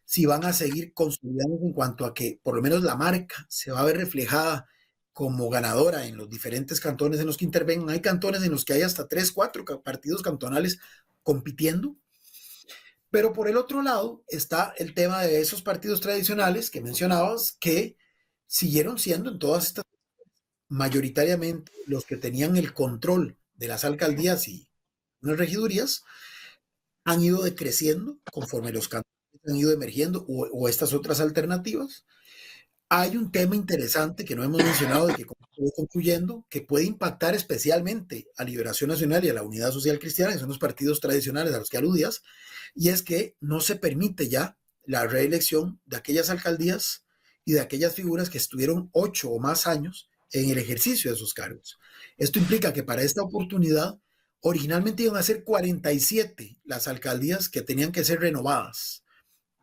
si van a seguir consolidándose en cuanto a que por lo menos la marca se va a ver reflejada como ganadora en los diferentes cantones en los que intervengan. Hay cantones en los que hay hasta 3, 4 partidos cantonales compitiendo. Pero por el otro lado está el tema de esos partidos tradicionales que mencionabas, que siguieron siendo en todas estas, mayoritariamente los que tenían el control de las alcaldías y las regidurías, han ido decreciendo conforme los cantones han ido emergiendo o estas otras alternativas. Hay un tema interesante que no hemos mencionado y que estoy concluyendo, que puede impactar especialmente a Liberación Nacional y a la Unidad Social Cristiana, que son los partidos tradicionales a los que aludías, y es que no se permite ya la reelección de aquellas alcaldías y de aquellas figuras que estuvieron 8 o más años en el ejercicio de esos cargos. Esto implica que para esta oportunidad, originalmente iban a ser 47 las alcaldías que tenían que ser renovadas.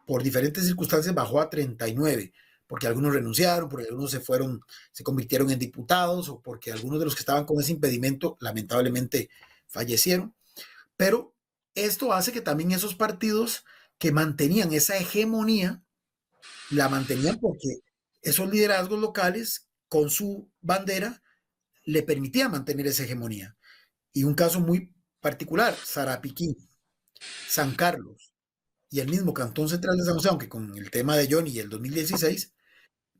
Por diferentes circunstancias bajó a 39, porque algunos renunciaron, porque algunos se convirtieron en diputados, o porque algunos de los que estaban con ese impedimento lamentablemente fallecieron. Pero esto hace que también esos partidos que mantenían esa hegemonía, la mantenían porque esos liderazgos locales con su bandera le permitían mantener esa hegemonía. Y un caso muy particular, Sarapiquí, San Carlos y el mismo Cantón Central de San José, aunque con el tema de Johnny y el 2016,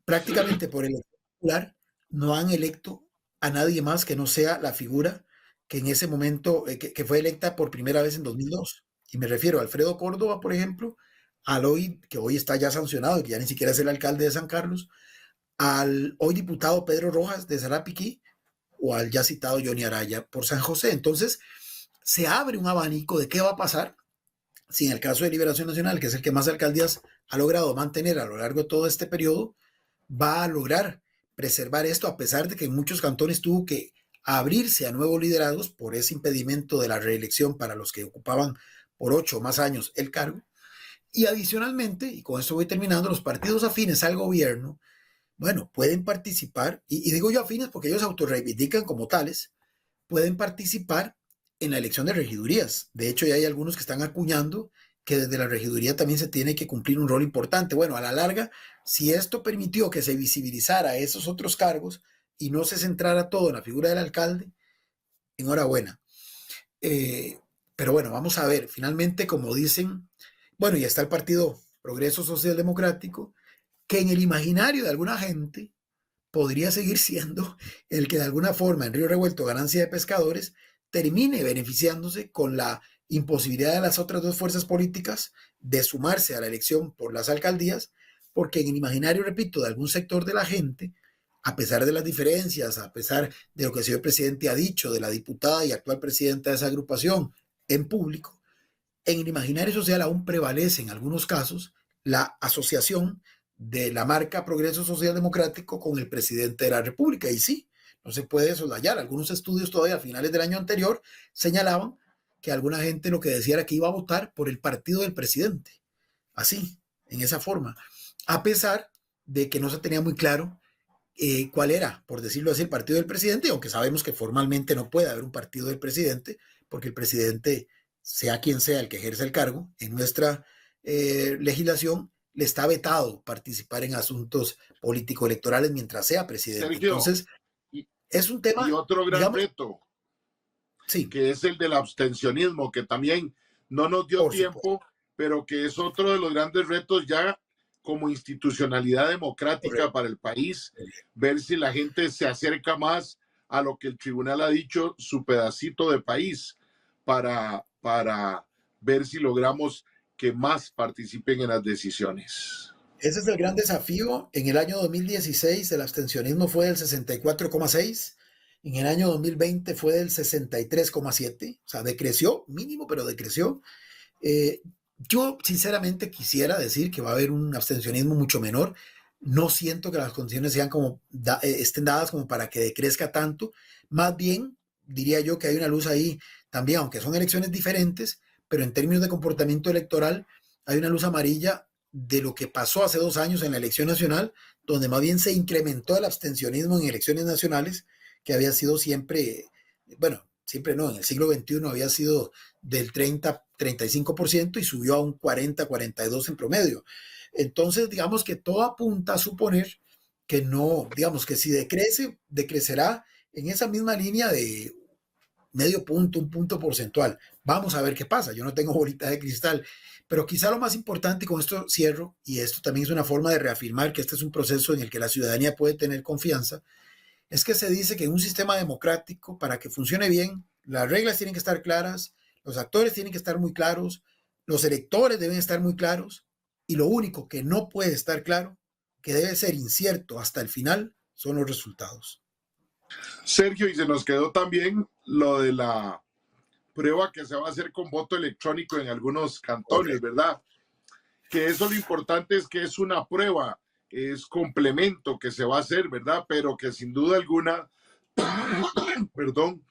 prácticamente por elección popular no han electo a nadie más que no sea la figura que en ese momento, que fue electa por primera vez en 2002. Y me refiero a Alfredo Córdoba, por ejemplo, al hoy, que hoy está ya sancionado y que ya ni siquiera es el alcalde de San Carlos, al hoy diputado Pedro Rojas de Sarapiquí o al ya citado Johnny Araya por San José. Entonces, se abre un abanico de qué va a pasar si en el caso de Liberación Nacional, que es el que más alcaldías ha logrado mantener a lo largo de todo este periodo, va a lograr preservar esto, a pesar de que en muchos cantones tuvo que abrirse a nuevos liderazgos por ese impedimento de la reelección para los que ocupaban por 8 o más años el cargo. Y adicionalmente, y con esto voy terminando, los partidos afines al gobierno, bueno, pueden participar, y digo yo afines porque ellos se autorreivindican como tales, pueden participar en la elección de regidurías. De hecho, ya hay algunos que están acuñando que desde la regiduría también se tiene que cumplir un rol importante. Bueno, a la larga, si esto permitió que se visibilizara esos otros cargos y no se centrara todo en la figura del alcalde, enhorabuena. Pero bueno, vamos a ver, finalmente, como dicen, bueno, ya está el Partido Progreso Social Democrático, que en el imaginario de alguna gente podría seguir siendo el que de alguna forma en Río Revuelto, ganancia de pescadores, termine beneficiándose con la imposibilidad de las otras dos fuerzas políticas de sumarse a la elección por las alcaldías, porque en el imaginario, repito, de algún sector de la gente, a pesar de las diferencias, a pesar de lo que el señor presidente ha dicho, de la diputada y actual presidenta de esa agrupación en público, en el imaginario social aún prevalece en algunos casos la asociación de la marca Progreso Social Democrático con el presidente de la República. Y sí, no se puede soslayar. Algunos estudios todavía a finales del año anterior señalaban que alguna gente lo que decía era que iba a votar por el partido del presidente. Así, en esa forma. A pesar de que no se tenía muy claro cuál era, por decirlo así, el partido del presidente, aunque sabemos que formalmente no puede haber un partido del presidente, porque el presidente, sea quien sea el que ejerce el cargo, en nuestra legislación le está vetado participar en asuntos político-electorales mientras sea presidente. Sergio, entonces, es un tema... Y otro gran digamos, reto, sí, que es el del abstencionismo, que también no nos dio por tiempo, supuesto. pero que es otro de los grandes retos ya como institucionalidad democrática para el país, ver si la gente se acerca más a lo que el tribunal ha dicho, su pedacito de país, para ver si logramos que más participen en las decisiones. Ese es el gran desafío. En el año 2016 el abstencionismo fue del 64,6%, en el año 2020 fue del 63,7%, o sea, decreció, mínimo, pero decreció. Yo sinceramente quisiera decir que va a haber un abstencionismo mucho menor. No siento que las condiciones sean estén dadas como para que decrezca tanto. Más bien, diría yo que hay una luz ahí también, aunque son elecciones diferentes, pero en términos de comportamiento electoral, hay una luz amarilla de lo que pasó hace 2 años en la elección nacional, donde más bien se incrementó el abstencionismo en elecciones nacionales, que había sido siempre, bueno, siempre no, en el siglo XXI había sido del 30-35% y subió a un 40-42% en promedio. Entonces, digamos que todo apunta a suponer que no, digamos que si decrecerá en esa misma línea de medio punto, un punto porcentual. Vamos a ver qué pasa. Yo no tengo bolita de cristal, pero quizá lo más importante, y con esto cierro, y esto también es una forma de reafirmar que este es un proceso en el que la ciudadanía puede tener confianza, es que se dice que en un sistema democrático, para que funcione bien, las reglas tienen que estar claras, los actores tienen que estar muy claros, los electores deben estar muy claros, y lo único que no puede estar claro, que debe ser incierto hasta el final, son los resultados. Sergio, y se nos quedó también lo de la prueba que se va a hacer con voto electrónico en algunos cantones, ¿verdad? Que eso lo importante es que es una prueba, es complemento que se va a hacer, ¿verdad? Pero que sin duda alguna, perdón,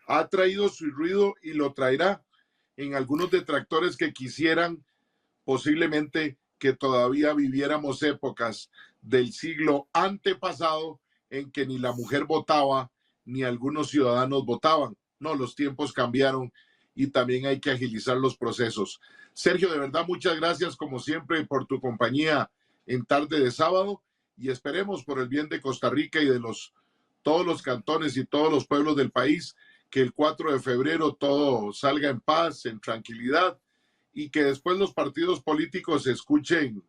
ha traído su ruido y lo traerá en algunos detractores que quisieran posiblemente que todavía viviéramos épocas del siglo antepasado en que ni la mujer votaba ni algunos ciudadanos votaban. No, los tiempos cambiaron y también hay que agilizar los procesos. Sergio, de verdad, muchas gracias como siempre por tu compañía en tarde de sábado y esperemos por el bien de Costa Rica y de todos los cantones y todos los pueblos del país que el 4 de febrero todo salga en paz, en tranquilidad y que después los partidos políticos escuchen,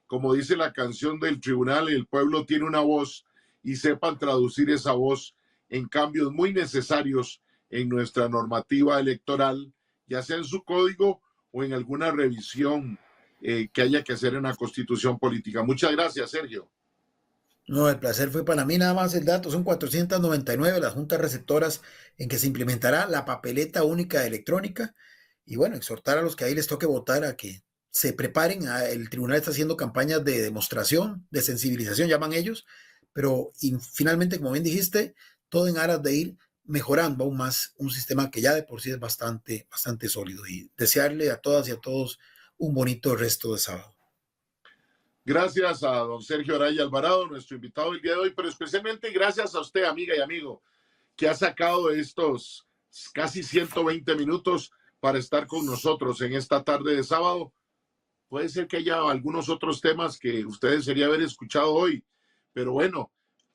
como dice la canción del tribunal, el pueblo tiene una voz y sepan traducir esa voz en cambios muy necesarios en nuestra normativa electoral, ya sea en su código o en alguna revisión que haya que hacer en la constitución política. Muchas gracias, Sergio. No, el placer fue para mí. Nada más el dato, son 499 las juntas receptoras en que se implementará la papeleta única electrónica y bueno, exhortar a los que ahí les toque votar a que se preparen. El tribunal está haciendo campañas de demostración, de sensibilización, llaman ellos, pero finalmente, como bien dijiste, todo en aras de ir mejorando aún más un sistema que ya de por sí es bastante sólido y desearle a todas y a todos un bonito resto de sábado. Gracias a don Sergio Araya Alvarado, nuestro invitado el día de hoy, pero especialmente gracias a usted, amiga y amigo, que ha sacado estos casi 120 minutos para estar con nosotros en esta tarde de sábado. Puede ser que haya algunos otros temas que ustedes desearía haber escuchado hoy, pero bueno,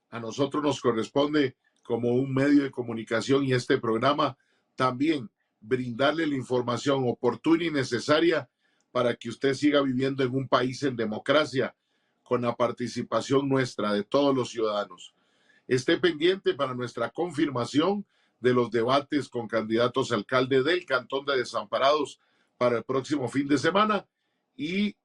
a nosotros nos corresponde como un medio de comunicación y este programa también brindarle la información oportuna y necesaria para que usted siga viviendo en un país en democracia con la participación nuestra de todos los ciudadanos. Esté pendiente para nuestra confirmación de los debates con candidatos a alcalde del Cantón de Desamparados para el próximo fin de semana y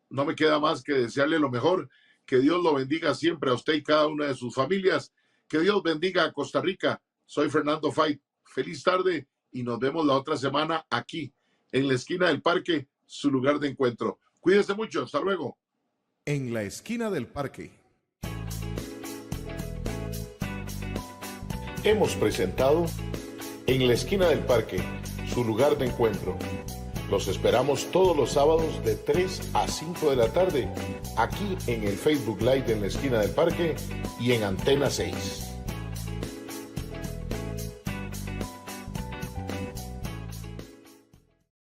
no me queda más que desearle lo mejor, que Dios lo bendiga siempre a usted y cada una de sus familias, que Dios bendiga a Costa Rica. Soy Fernando Fait, feliz tarde y nos vemos la otra semana aquí en la esquina del parque, su lugar de encuentro. Cuídense mucho, hasta luego. En la esquina del parque. Hemos presentado En la esquina del parque, su lugar de encuentro. Los esperamos todos los sábados de 3 a 5 de la tarde, aquí en el Facebook Live de En la esquina del parque y en Antena 6.